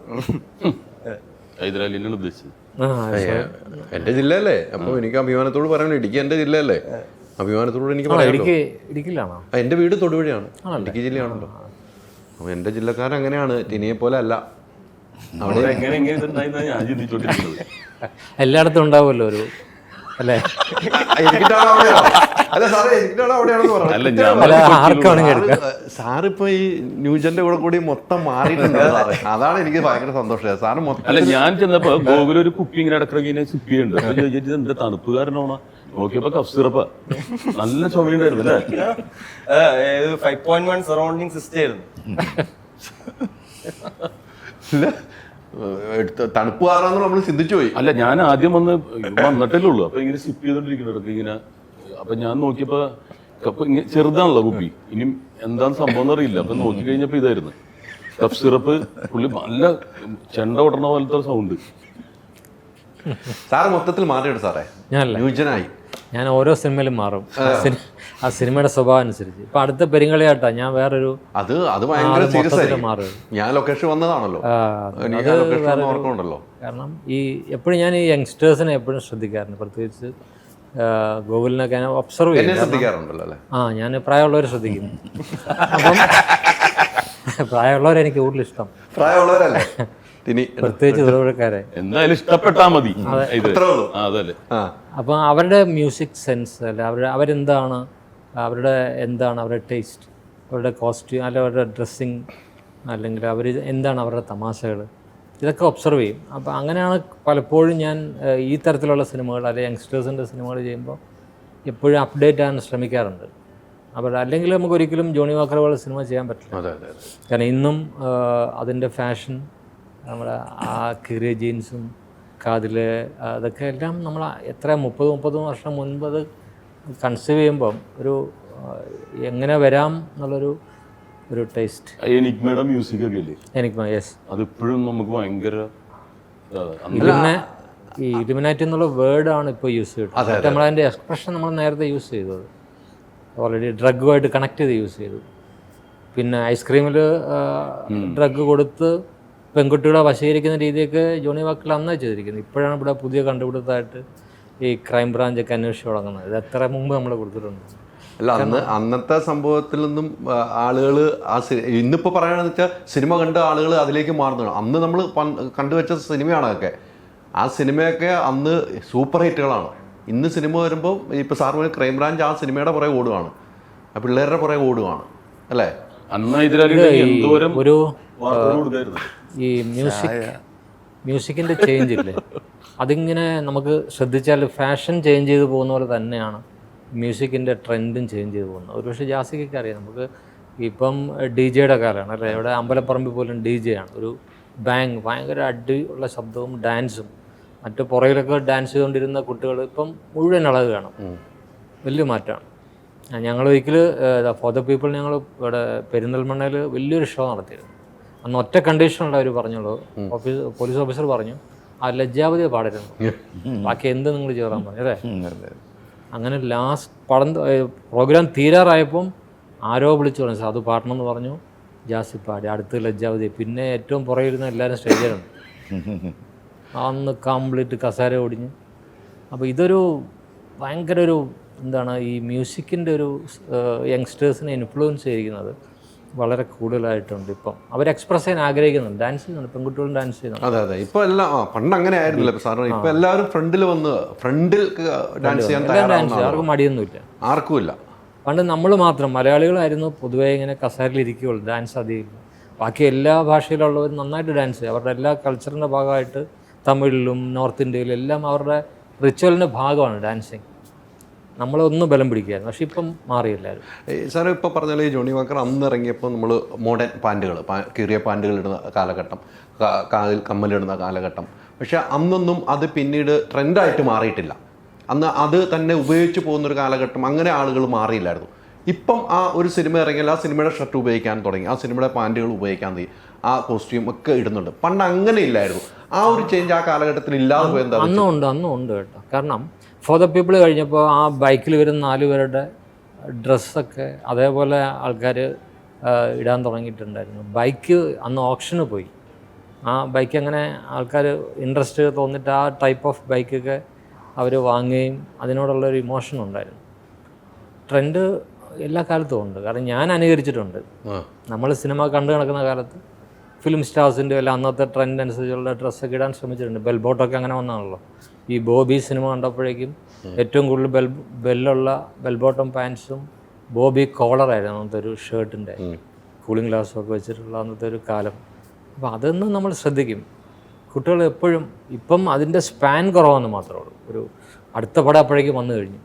ഹൈദരാലിനാണ് ഉദ്ദേശിച്ചത്. എന്റെ ജില്ലയല്ലേ, അപ്പൊ എനിക്ക് അഭിമാനത്തോട് പറയണം, ഇടുക്കി എന്റെ ജില്ലയല്ലേ, അഭിമാനത്തോട് എനിക്ക് പറയാം. ഇടുക്കിയിലാണോ? എന്റെ വീട് തൊടുപുഴയാണ്, ഇടുക്കി ജില്ലയാണല്ലോ. അപ്പൊ എന്റെ ജില്ലക്കാരൻ അങ്ങനെയാണ്, ടിനിയെ പോലെ അല്ല. അവിടെ എങ്ങനെ ഇതുണ്ടായിരുന്ന ഞാൻ ചിന്തിച്ചോണ്ടിരിക്കുന്നത്. എല്ലായിടത്തും ഉണ്ടാവുമല്ലോ ഒരു അല്ലേ? അല്ല ഞാൻ ആർക്കാണെങ്കിൽ എടുക്കാം. സാറിപ്പോ ഈ ന്യൂജന്റെ കൂടെ കൂടി മൊത്തം മാറിയിട്ടുണ്ട് സാറേ. അതാണ് എനിക്ക് ഭയങ്കര സന്തോഷം. സാറ് മൊത്തം അല്ല ഞാൻ ചെന്നപ്പോ ഗോകുൽ ഒരു കുപ്പി ഇങ്ങനെ ഇടക്കിടക്കിങ്ങനെ സിപ്പ് ചെയ്യുന്നുണ്ട്. അപ്പൊ ചോദിച്ചിട്ട് എന്താ തണുപ്പ് കാരണമാണോ നോക്കിയപ്പോ കഫ് സിറപ്പാ. നല്ല ചുമയുണ്ടായിരുന്നു അല്ലേ? 5.1 സറൗണ്ടിങ് സിസ്റ്റം ആയിരുന്നു. തണുപ്പ് കാറാന്ന് നമ്മൾ ചിന്തിച്ചു പോയി. അല്ല ഞാൻ ആദ്യം വന്നിട്ടല്ലേ ഉള്ളൂ. അപ്പൊ ഇങ്ങനെ സിപ്പ് ചെയ്തോണ്ടിരിക്കണം ഇടയ്ക്ക് ഇങ്ങനെ. അപ്പൊ ഞാൻ നോക്കിയപ്പോ കപ്പ് ഇങ്ങനെ ചെറുതാണല്ലോ കുപ്പി, ഇനി എന്താന്ന് സംഭവം എന്നറിയില്ല. അപ്പൊ നോക്കി കഴിഞ്ഞപ്പോ ഇതായിരുന്നു കഫ് സിറപ്പ്. പുള്ളി നല്ല ചെണ്ട ഓടണ പോലത്തെ സൗണ്ട്. സാറ് മൊത്തത്തിൽ മാറിയിട്ട് സാറേ, ന്യൂജനായി. ഞാൻ ഓരോ സിനിമയിലും മാറും, ആ സിനിമയുടെ സ്വഭാവം അനുസരിച്ച്. ഇപ്പൊ അടുത്ത പെരിങ്കളിയാട്ടാ ഞാൻ വേറൊരു അത് ഭയങ്കര സീരിയസ് ആയി. ഞാൻ ലൊക്കേഷൻ വന്നതാണല്ലോ, ഓർക്കുന്നുണ്ടല്ലോ. കാരണം ഈ എപ്പോഴും ഞാൻ ഈ യങ്സ്റ്റേഴ്സിനെ എപ്പോഴും ശ്രദ്ധിക്കാറുണ്ട്, പ്രത്യേകിച്ച് ഗോകുലിനൊക്കെ ഞാൻ ഒബ്സർവ് ശ്രദ്ധിക്കാറുണ്ടല്ലോ അല്ലേ? ഞാൻ പ്രായമുള്ളവരെ ശ്രദ്ധിക്കും. അപ്പം പ്രായമുള്ളവരെ എനിക്ക് കൂടുതൽ ഇഷ്ടം. പ്രായമുള്ളവരല്ലേ പ്രത്യേകിച്ച് തൊഴിൽക്കാരെ എന്തായാലും ഇഷ്ടപ്പെട്ടാ മതി. അതല്ലേ. അപ്പം അവരുടെ മ്യൂസിക് സെൻസ് അല്ല, അവരെന്താണ് അവരുടെ ടേസ്റ്റ്, അവരുടെ കോസ്റ്റ്യൂം, അല്ല അവരുടെ ഡ്രസ്സിങ്, അല്ലെങ്കിൽ അവർ എന്താണ് അവരുടെ തമാശകൾ, ഇതൊക്കെ ഒബ്സർവ് ചെയ്യും. അപ്പോൾ അങ്ങനെയാണ് പലപ്പോഴും ഞാൻ ഈ തരത്തിലുള്ള സിനിമകൾ അല്ലെങ്കിൽ യങ്സ്റ്റേഴ്സിൻ്റെ സിനിമകൾ ചെയ്യുമ്പോൾ എപ്പോഴും അപ്ഡേറ്റ് ആകാൻ ശ്രമിക്കാറുണ്ട്. അപ്പോൾ അല്ലെങ്കിൽ നമുക്ക് ഒരിക്കലും ജോണി വാക്കർ പോലെ സിനിമ ചെയ്യാൻ പറ്റില്ല. കാരണം ഇന്നും അതിൻ്റെ ഫാഷൻ, നമ്മുടെ ആ കീറിയ ജീൻസും കാതിൽ അതൊക്കെ എല്ലാം നമ്മൾ എത്ര 30 വർഷം മുൻപ് അത് കൺസീവ് ചെയ്യുമ്പം ഒരു എങ്ങനെ വരാം എന്നുള്ളൊരു ടേസ്റ്റ്. എനിക്മയുടെ മ്യൂസിക് ഒക്കെ ഇല്ലേ? എനിക്മ, യെസ്. അതിപ്പോഴും നമുക്ക് ഭയങ്കര ഈ ഇലുമിനാറ്റി എന്നുള്ള വേർഡാണ് ഇപ്പോൾ യൂസ് ചെയ്തത്. നമ്മളതിൻ്റെ എക്സ്പ്രഷൻ നമ്മൾ നേരത്തെ യൂസ് ചെയ്തത് ഓൾറെഡി ഡ്രഗുമായിട്ട് കണക്ട് ചെയ്ത് യൂസ് ചെയ്തു. പിന്നെ ഐസ്ക്രീമിൽ ഡ്രഗ് കൊടുത്ത് പെൺകുട്ടികളെ വശീകരിക്കുന്ന രീതിയൊക്കെ ജോണി വാക്കർ അന്നാണ് ചെയ്തിരിക്കുന്നത്. ഇപ്പോഴാണ് ഇവിടെ പുതിയ കണ്ടുപിടുത്തമായിട്ട് ഈ ക്രൈം ബ്രാഞ്ചൊക്കെ അന്വേഷിച്ച് തുടങ്ങുന്നത്. ഇത് എത്ര മുമ്പ് നമ്മൾ കൊടുത്തിട്ടുണ്ട്. അല്ല, അന്നത്തെ സംഭവത്തിൽ നിന്നും ആളുകൾ ഇന്നിപ്പോൾ പറയുകയാണെന്ന് വെച്ചാൽ സിനിമ കണ്ട ആളുകൾ അതിലേക്ക് മാറുന്നതാണ്. അന്ന് നമ്മൾ കണ്ടുവച്ച സിനിമയാണ് അതൊക്കെ. ആ സിനിമയൊക്കെ അന്ന് സൂപ്പർ ഹിറ്റുകളാണ്. ഇന്ന് സിനിമ വരുമ്പോൾ ഇപ്പോൾ സാർ ക്രൈം ബ്രാഞ്ച് ആ സിനിമയുടെ പുറകെ ഓടുകയാണ്, ആ പിള്ളേരുടെ പുറകെ ഓടുകയാണ് അല്ലേ? ഒരു ഈ മ്യൂസിക്കിൻ്റെ ചേഞ്ച് ഇല്ലേ, അതിങ്ങനെ നമുക്ക് ശ്രദ്ധിച്ചാൽ ഫാഷൻ ചേഞ്ച് ചെയ്ത് പോകുന്ന പോലെ തന്നെയാണ് മ്യൂസിക്കിൻ്റെ ട്രെൻഡും ചേഞ്ച് ചെയ്ത് പോകുന്നത്. ഒരുപക്ഷെ ജാസിക്കൊക്കെ അറിയാം, നമുക്ക് ഇപ്പം ഡി ജെയുടെ കാലമാണ് അല്ലേ? ഇവിടെ അമ്പലപ്പറമ്പിൽ പോലും ഡി ജെ ആണ്. ഒരു ഭയങ്കര അടിയുള്ള ശബ്ദവും ഡാൻസും, മറ്റു പുറകിലൊക്കെ ഡാൻസ് ചെയ്തുകൊണ്ടിരുന്ന കുട്ടികൾ ഇപ്പം മുഴുവൻ അളവ് കാണും. വലിയ മാറ്റമാണ്. ഞങ്ങൾ ഒരിക്കൽ ഫോർ ദ പീപ്പിൾ ഞങ്ങൾ ഇവിടെ പെരിന്തൽമണ്ണയിൽ വലിയൊരു ഷോ നടത്തിയിരുന്നു. അന്ന് ഒറ്റ കണ്ടീഷനുള്ള അവർ പറഞ്ഞുള്ളൂ, പോലീസ് ഓഫീസർ പറഞ്ഞു ആ ലജ്ജാവതിയെ പാടരുന്നു, ബാക്കി എന്ത് നിങ്ങൾ ചേർക്കാൻ പറഞ്ഞു അല്ലേ? അങ്ങനെ ലാസ്റ്റ് പ്രോഗ്രാം തീരാറായപ്പം ആരോ വിളിച്ചു പറഞ്ഞു സാധു പാടണമെന്ന് പറഞ്ഞു. ജാസി പാടി, അടുത്ത് ലജ്ജാവതി. പിന്നെ ഏറ്റവും പുറകിരുന്ന എല്ലാവരും സ്റ്റേജിലുണ്ട്. അന്ന് കംപ്ലീറ്റ് കസേര ഓടിഞ്ഞു. അപ്പോൾ ഇതൊരു ഭയങ്കര ഒരു എന്താണ്, ഈ മ്യൂസിക്കിൻ്റെ ഒരു യങ്സ്റ്റേഴ്സിനെ ഇൻഫ്ലുവൻസ് ചെയ്തിരിക്കുന്നത് വളരെ കൂടുതലായിട്ടുണ്ട്. ഇപ്പം അവർ എക്സ്പ്രസ് ചെയ്യാൻ ആഗ്രഹിക്കുന്നുണ്ട്, ഡാൻസ് ചെയ്യുന്നുണ്ട്, പെൺകുട്ടികളും ഡാൻസ് ചെയ്യുന്നുണ്ട്. അതെ അതെ, ഇപ്പൊ എല്ലാം പണ്ട് അങ്ങനെ ആയിരുന്നില്ല സാറിന്. ഇപ്പൊ എല്ലാവരും ഫ്രണ്ടിൽ ഡാൻസ് ചെയ്യാൻ ആർക്കും മടിയൊന്നുമില്ല, ആർക്കുമില്ല. പണ്ട് നമ്മൾ മാത്രം മലയാളികളായിരുന്നു പൊതുവേ ഇങ്ങനെ കസേരയിലിരിക്കുകയുള്ളൂ, ഡാൻസ് അധികം. ബാക്കി എല്ലാ ഭാഷയിലുള്ളവരും നന്നായിട്ട് ഡാൻസ് ചെയ്യും. അവരുടെ എല്ലാ കൾച്ചറിൻ്റെ ഭാഗമായിട്ട് തമിഴിലും നോർത്ത് ഇന്ത്യയിലും എല്ലാം അവരുടെ റിച്വലിൻ്റെ ഭാഗമാണ് ഡാൻസിങ്. നമ്മളൊന്നും ബലം പിടിക്കുകയായിരുന്നു, പക്ഷെ ഇപ്പം മാറിയില്ലായിരുന്നു. സാർ ഇപ്പോൾ പറഞ്ഞാൽ ഈ ജോണി വാക്കർ അന്ന് ഇറങ്ങിയപ്പോൾ നമ്മൾ മോഡേൺ പാൻറ്റുകൾ, കീറിയ പാൻറ്റുകൾ ഇടുന്ന കാലഘട്ടം, കാതിൽ കമ്മലിടുന്ന കാലഘട്ടം, പക്ഷെ അന്നൊന്നും അത് പിന്നീട് ട്രെൻഡായിട്ട് മാറിയിട്ടില്ല. അന്ന് അത് തന്നെ ഉപയോഗിച്ച് പോകുന്നൊരു കാലഘട്ടം, അങ്ങനെ ആളുകൾ മാറിയില്ലായിരുന്നു. ഇപ്പം ആ ഒരു സിനിമ ഇറങ്ങിയാൽ ആ സിനിമയുടെ ഷർട്ട് ഉപയോഗിക്കാൻ തുടങ്ങി, ആ സിനിമയുടെ പാൻറ്റുകൾ ഉപയോഗിക്കാൻ തുടങ്ങി, ആ കോസ്റ്റ്യൂം ഒക്കെ ഇടുന്നുണ്ട്. പണ്ട് അങ്ങനെ ഇല്ലായിരുന്നു. ആ ഒരു ചേഞ്ച് ആ കാലഘട്ടത്തിൽ ഇല്ലാതെ പോയത് അന്നും ഉണ്ട് കേട്ടോ. കാരണം ഫോർ ദ പീപ്പിൾ കഴിഞ്ഞപ്പോൾ ആ ബൈക്കിൽ വരുന്ന 4 പേരുടെ ഡ്രസ്സൊക്കെ അതേപോലെ ആൾക്കാർ ഇടാൻ തുടങ്ങിയിട്ടുണ്ടായിരുന്നു. ബൈക്ക് അന്ന് ഓപ്ഷന് പോയി. ആ ബൈക്ക് അങ്ങനെ ആൾക്കാർ ഇൻട്രസ്റ്റ് തോന്നിയിട്ട് ആ ടൈപ്പ് ഓഫ് ബൈക്കൊക്കെ അവർ വാങ്ങുകയും അതിനോടുള്ളൊരു ഇമോഷൻ ഉണ്ടായിരുന്നു. ട്രെൻഡ് എല്ലാ കാലത്തും ഉണ്ട്. കാരണം ഞാൻ അനുകരിച്ചിട്ടുണ്ട്. നമ്മൾ സിനിമ കണ്ടു നടക്കുന്ന കാലത്ത് ഫിലിം സ്റ്റാർസിൻ്റെ എല്ലാം അന്നത്തെ ട്രെൻഡ് അനുസരിച്ചുള്ള ഡ്രസ്സൊക്കെ ഇടാൻ ശ്രമിച്ചിട്ടുണ്ട്. ബെൽബോട്ടൊക്കെ അങ്ങനെ വന്നാണല്ലോ. ഈ ബോബി സിനിമ കണ്ടപ്പോഴേക്കും ഏറ്റവും കൂടുതൽ ബെല്ലുള്ള ബെൽബോട്ടം പാൻസും ബോബി കോളറായിരുന്നു അന്നത്തെ ഒരു ഷർട്ടിൻ്റെ, കൂളിംഗ് ഗ്ലാസ്സും ഒക്കെ വെച്ചിട്ടുള്ള അന്നത്തെ ഒരു കാലം. അപ്പോൾ അതൊന്നും നമ്മൾ ശ്രദ്ധിക്കും. കുട്ടികൾ എപ്പോഴും ഇപ്പം അതിൻ്റെ സ്പാൻ കുറവെന്ന് മാത്രമേ ഉള്ളൂ. ഒരു അടുത്ത പടം അപ്പോഴേക്കും വന്നു കഴിഞ്ഞു,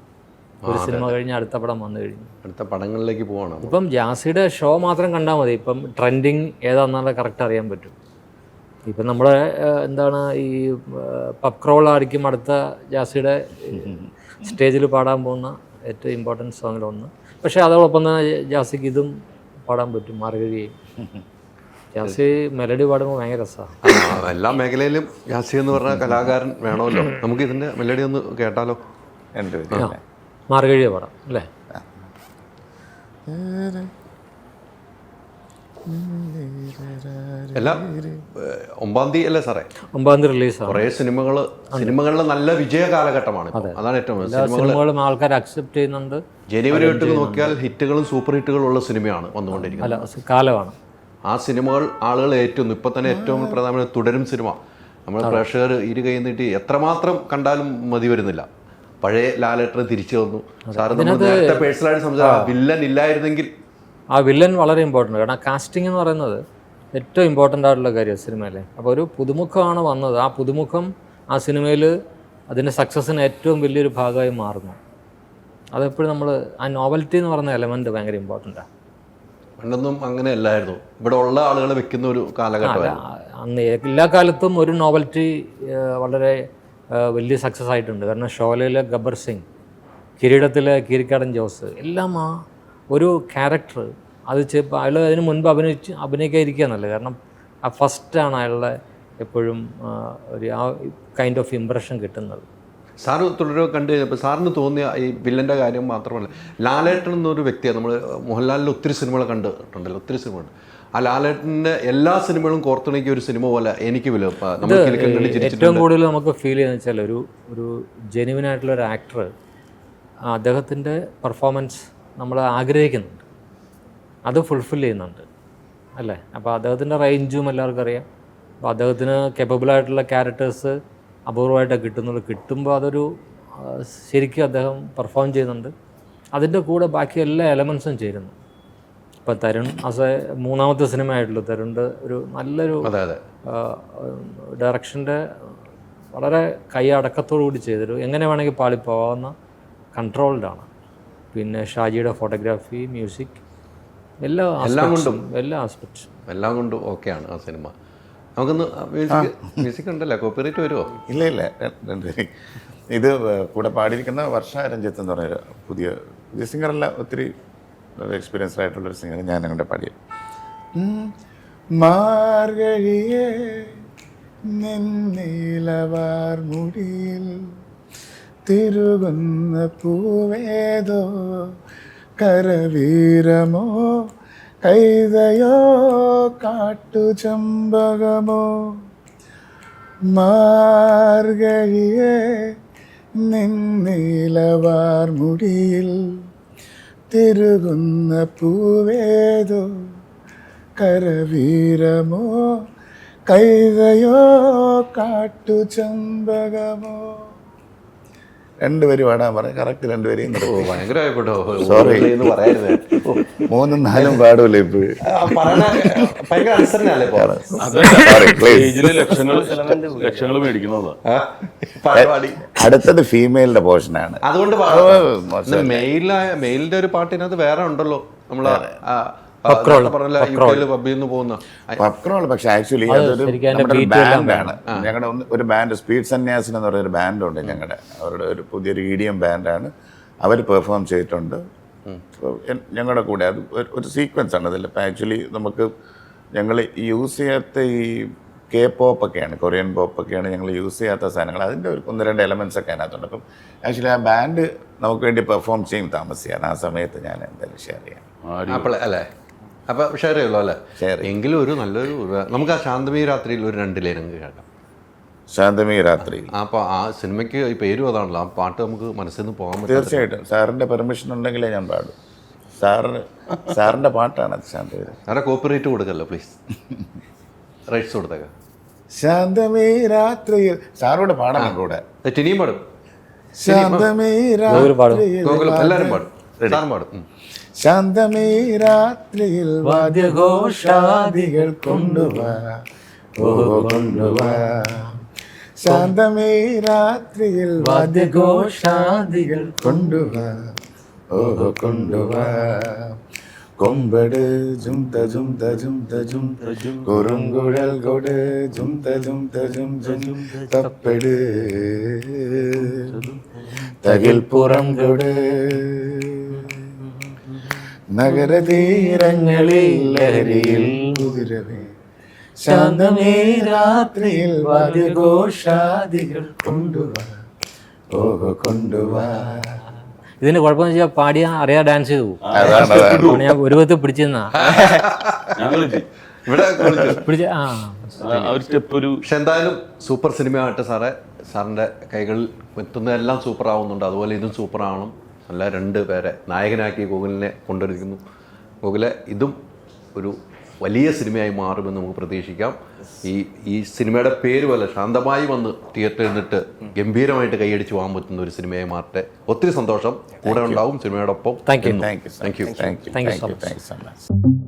ഒരു സിനിമ കഴിഞ്ഞ് അടുത്ത പടം വന്നു കഴിഞ്ഞു, അടുത്ത പടങ്ങളിലേക്ക് പോകണം. ഇപ്പം ജാസിയുടെ ഷോ മാത്രം കണ്ടാൽ മതി, ഇപ്പം ട്രെൻഡിങ് ഏതാണെന്നുള്ള കറക്റ്റ് അറിയാൻ പറ്റും. ഇപ്പം നമ്മുടെ എന്താണ് ഈ പബ് ക്രോൾ ആയിരിക്കും അടുത്ത ജാസിയുടെ സ്റ്റേജിൽ പാടാൻ പോകുന്ന ഏറ്റവും ഇമ്പോർട്ടൻറ്റ് സോങ്ങിലൊന്ന്. പക്ഷേ അതോടൊപ്പം തന്നെ ജാസിക്ക് ഇതും പാടാൻ പറ്റും, മാർഗഴിയും. ജാസി മെലഡി പാടുമ്പോൾ ഭയങ്കര രസമാണ്. എല്ലാ മേഖലയിലും ജാസി എന്ന് പറഞ്ഞ കലാകാരൻ വേണമല്ലോ. നമുക്ക് ഇതിൻ്റെ മെലഡി ഒന്ന് കേട്ടാലോ? മാർഗഴിയെ പാടാം അല്ലേ? എല്ലാം 9-ാം തീയതി അല്ലേ സാറേ? 9-ാം തീയതി റിലീസാണ്. കുറേ സിനിമകളിലെ നല്ല വിജയ കാലഘട്ടമാണ്. അതാണ് ഏറ്റവും സിനിമകളും ആൾക്കാർ അക്സെപ്റ്റ് ചെയ്യുന്നുണ്ട്. ജനുവരി 8 നോക്കിയാൽ ഹിറ്റുകളും സൂപ്പർ ഹിറ്റുകളും ഉള്ള സിനിമയാണ് വന്നുകൊണ്ടിരിക്കുന്നത്. അല്ല, കാലമാണ്. ആ സിനിമകൾ ആളുകൾ ഏറ്റുന്നു. ഇപ്പം തന്നെ ഏറ്റവും പ്രധാനമായ തുടരും സിനിമ നമ്മൾ പ്രേക്ഷകർ ഇരു കൈ നീട്ടി എത്രമാത്രം കണ്ടാലും മതി വരുന്നില്ല. പഴയ ലാലേട്ടനെ തിരിച്ചു വന്നു. സാറ് നേരത്തെ പേഴ്സണലായിട്ട് സംസാരിച്ച വില്ലൻ ഇല്ലായിരുന്നെങ്കിൽ, ആ വില്ലൻ വളരെ ഇമ്പോർട്ടൻ്റ്. കാരണം കാസ്റ്റിംഗ് എന്ന് പറയുന്നത് ഏറ്റവും ഇമ്പോർട്ടൻ്റ് ആയിട്ടുള്ള കാര്യമാണ് സിനിമയിലെ. അപ്പോൾ ഒരു പുതുമുഖമാണ് വന്നത്. ആ പുതുമുഖം ആ സിനിമയിൽ അതിൻ്റെ സക്സസ്സിന് ഏറ്റവും വലിയൊരു ഭാഗമായി മാറുന്നു. അതെപ്പോഴും നമ്മൾ ആ നോവൽറ്റി എന്ന് പറയുന്ന എലമെൻറ്റ് ഭയങ്കര ഇമ്പോർട്ടൻ്റാണ്. പണ്ടൊന്നും അങ്ങനെ അല്ലായിരുന്നു. ഇവിടെ ഉള്ള ആളുകൾ വെക്കുന്ന ഒരു കാലഘട്ടമായിരുന്നു. അന്ന് എല്ലാ കാലത്തും ഒരു നോവൽറ്റി വളരെ വലിയ സക്സസ് ആയിട്ടുണ്ട്. കാരണം ഷോലയിലെ ഗബ്ബർ സിംഗ്, കിരീടത്തിലെ കീരിക്കാടൻ ജോസ്, എല്ലാം ആ ഒരു ക്യാരക്ടർ അത് അയാൾ അതിന് മുൻപ് അഭിനയിക്കാതിരിക്കുകയെന്നല്ല. കാരണം ആ ഫസ്റ്റാണ് അയാളുടെ എപ്പോഴും ഒരു ആ കൈൻഡ് ഓഫ് ഇമ്പ്രഷൻ കിട്ടുന്നത്. സാറ് തുടരെ കണ്ടു കഴിഞ്ഞപ്പോൾ സാറിന് തോന്നിയ ഈ വില്ലൻ്റെ കാര്യം മാത്രമല്ല, ലാലേട്ടൻ എന്നൊരു വ്യക്തിയാണ്. നമ്മൾ മോഹൻലാലിൻ്റെ ഒത്തിരി സിനിമകൾ കണ്ടിട്ടുണ്ടല്ലോ, ഒത്തിരി സിനിമകളുണ്ട്. ആ ലാലേട്ടൻ്റെ എല്ലാ സിനിമകളും കോർത്തിണക്കിയ ഒരു സിനിമ പോലെ എനിക്ക് ഏറ്റവും കൂടുതൽ നമുക്ക് ഫീൽ ചെയ്യുന്നത് വെച്ചാൽ ഒരു ജെന്യുവനായിട്ടുള്ള ഒരു ആക്ടർ അദ്ദേഹത്തിൻ്റെ പെർഫോമൻസ് നമ്മൾ ആഗ്രഹിക്കുന്നുണ്ട്, അത് ഫുൾഫിൽ ചെയ്യുന്നുണ്ട് അല്ലേ? അപ്പോൾ അദ്ദേഹത്തിൻ്റെ റേഞ്ചും എല്ലാവർക്കും അറിയാം. അപ്പോൾ അദ്ദേഹത്തിന് കേപ്പബിളായിട്ടുള്ള ക്യാരക്ടേഴ്സ് അപൂർവമായിട്ടൊക്കെ കിട്ടുമ്പോൾ അതൊരു ശരിക്കും അദ്ദേഹം പെർഫോം ചെയ്യുന്നുണ്ട്. അതിൻ്റെ കൂടെ ബാക്കി എല്ലാ എലമെൻസും ചേരുന്നു. ഇപ്പം തരുൺ ആസ് എ 3ാമത്തെ സിനിമ ആയിട്ടുള്ളൂ. തരുണിൻ്റെ ഒരു നല്ലൊരു ഡയറക്ഷൻ്റെ വളരെ കൈയടക്കത്തോടു കൂടി ചെയ്തൊരു എങ്ങനെ വേണമെങ്കിൽ പാളിപ്പോകാവുന്ന കൺട്രോൾഡാണ്. പിന്നെ ഷാജിയുടെ ഫോട്ടോഗ്രാഫി, മ്യൂസിക്, എല്ലാം കൊണ്ടും എല്ലാം കൊണ്ടും ഓക്കെയാണ് ആ സിനിമ. നമുക്കൊന്ന് മ്യൂസിക് ഉണ്ടല്ലോ, കോപ്പിറൈറ്റ് വരുമോ? ഇല്ല. ഇത് കൂടെ പാടിയിരിക്കുന്ന വർഷ രഞ്ജിത്ത് എന്ന് പറഞ്ഞൊരു പുതിയ സിംഗറല്ല, ഒത്തിരി എക്സ്പീരിയൻസ്ഡ് ആയിട്ടുള്ളൊരു സിംഗർ. ഞാൻ ഞങ്ങളുടെ പാടിയ മാർഗഴിയെ നിന്നീലവാർ മുടിയിൽ തിരുകുന്ന പൂവേതോ കരവീരമോ കൈതയോ കാട്ടുചമ്പകമോ മാർഗഴിയെ നിന്നീലവാർ മുടിയിൽ തിരുകുന്ന പൂവേതോ കരവീരമോ കൈതയോ കാട്ടുചമ്പകമോ. 2 വരി പാടാൻ പറയും. കറക്റ്റ് 2 വരിയും ഭയങ്കരമായിട്ടോ. സോറി, 3ഉം 4ഉം പാടൂല്ലേ ഇപ്പോഴും. ലക്ഷങ്ങൾ മേടിക്കുന്നതാ. അടുത്തത് ഫീമെയിലിന്റെ പോർഷനാണ്. അതുകൊണ്ട് മെയിലിന്റെ ഒരു പാട്ടിനകത്ത് വേറെ ഉണ്ടല്ലോ. നമ്മള് പറഞ്ഞ UK പബ്ബിൽ നിന്ന് പോകുന്ന പബ്ക്രോൾ. പക്ഷെ ആക്ച്വലി അതൊരു നമ്മുടെ ഒരു ബാൻഡാണ്. ഞങ്ങളുടെ ഒരു ബാൻഡ് സ്പീഡ് സന്യാസിൻ എന്ന് പറയുന്ന ഒരു ബാൻഡുണ്ട് ഞങ്ങളുടെ. അവരുടെ ഒരു പുതിയൊരു EDM ബാൻഡാണ്. അവർ പെർഫോം ചെയ്തിട്ടുണ്ട് ഞങ്ങളുടെ കൂടെ. അത് ഒരു സീക്വൻസ് ആണ് അതിൽ. ഇപ്പം ആക്ച്വലി നമുക്ക് ഞങ്ങൾ യൂസ് ചെയ്യാത്ത ഈ K-pop ഒക്കെയാണ്, കൊറിയൻ പോപ്പൊക്കെയാണ് ഞങ്ങൾ യൂസ് ചെയ്യാത്ത സാധനങ്ങൾ. അതിൻ്റെ ഒരു 1-2 എലമെൻറ്റ്സ് ഒക്കെ അതിനകത്തുണ്ട്. അപ്പം ആക്ച്വലി ആ ബാൻഡ് നമുക്ക് വേണ്ടി പെർഫോം ചെയ്യും താമസിയാണ്. ആ സമയത്ത് ഞാൻ എന്തായാലും ഷെയർ ചെയ്യാം. അല്ലേ? അപ്പം ഷെയർ ചെയ്യുമല്ലോ അല്ലേ? എങ്കിലും ഒരു നല്ലൊരു നമുക്ക് ആ ശാന്തമീ രാത്രിയിൽ ഒരു 2 ലൈൻ കേൾക്കാം. ശാന്തമീ രാത്രി. അപ്പോൾ ആ സിനിമയ്ക്ക് ഈ പേരും അതാണല്ലോ, ആ പാട്ട് നമുക്ക് മനസ്സിൽ നിന്ന് പോകാൻ പറ്റും. തീർച്ചയായിട്ടും സാറിൻ്റെ പെർമിഷൻ ഉണ്ടെങ്കിലേ ഞാൻ പാടും. സാറിൻ്റെ പാട്ടാണ് അത്. ശാന്തമീ സാറെ കോപ്പിറൈറ്റ് കൊടുക്കല്ലോ പ്ലീസ്, റൈറ്റ്സ് കൊടുത്തേക്കാം. ശാന്തമീ രാത്രിയിൽ സാറോട് പാടണം കൂടെ. ടിനിയും പാടും, ശാന്തമീ രാത്രിയിൽ എല്ലാവരും പാടും, സാറും പാടും. ശാന്തമീ രാത്രിയിൽ വാദ്യഘോഷാദികൾ കൊണ്ടുവാ, ഓ കൊണ്ടുവാ. ശാന്തമീ രാത്രിയിൽ വാദ്യഘോഷാദികൾ കൊണ്ടുവാ, ഓ കൊണ്ടുവാ. കൊമ്പട് ജുംത ജുംത ജുംത ജുംത കുറുങ്കുഴൽ കൊട് ജുംത ജുംത ജുംത തപ്പെട് തകിൽ പുറം കൊട്. നഗരതീരങ്ങളിൽ ലഹരിയിൽ കുതിരവേ, ശാന്തമേ രാത്രിയിൽ വാദ്യഘോഷാദികൾ കൊണ്ടുവാ, ഓ കൊണ്ടുവാ. ഇതിന് കുഴപ്പമെന്ന് വെച്ചാൽ പാടിയാൽ അറിയാ ഡാൻസ് ചെയ്തു പോകും. ഞാൻ ഒരു വിധത്തിൽ പിടിച്ചെന്നാ പക്ഷെ എന്തായാലും സൂപ്പർ സിനിമയായിട്ട് സാറേ, സാറിൻ്റെ കൈകളിൽ എത്തുന്നതെല്ലാം സൂപ്പർ ആവുന്നുണ്ട്. അതുപോലെ ഇതും സൂപ്പർ ആവണം. നല്ല 2 പേരെ നായകനാക്കി ഗോകുലിനെ കൊണ്ടുവരിക്കുന്നു. ഗോകുലെ, ഇതും ഒരു വലിയ സിനിമയായി മാറുമെന്ന് നമുക്ക് പ്രതീക്ഷിക്കാം. ഈ സിനിമയുടെ പേര് പോലെ ശാന്തമായി വന്ന് തിയേറ്ററിൽ നിന്നിട്ട് ഗംഭീരമായിട്ട് കൈയടിച്ച് പോകാൻ പറ്റുന്ന ഒരു സിനിമയായി മാറട്ടെ. ഒത്തിരി സന്തോഷം. കൂടെ ഉണ്ടാവും സിനിമയോടൊപ്പം. Thank you. Thank you. Thank you so much.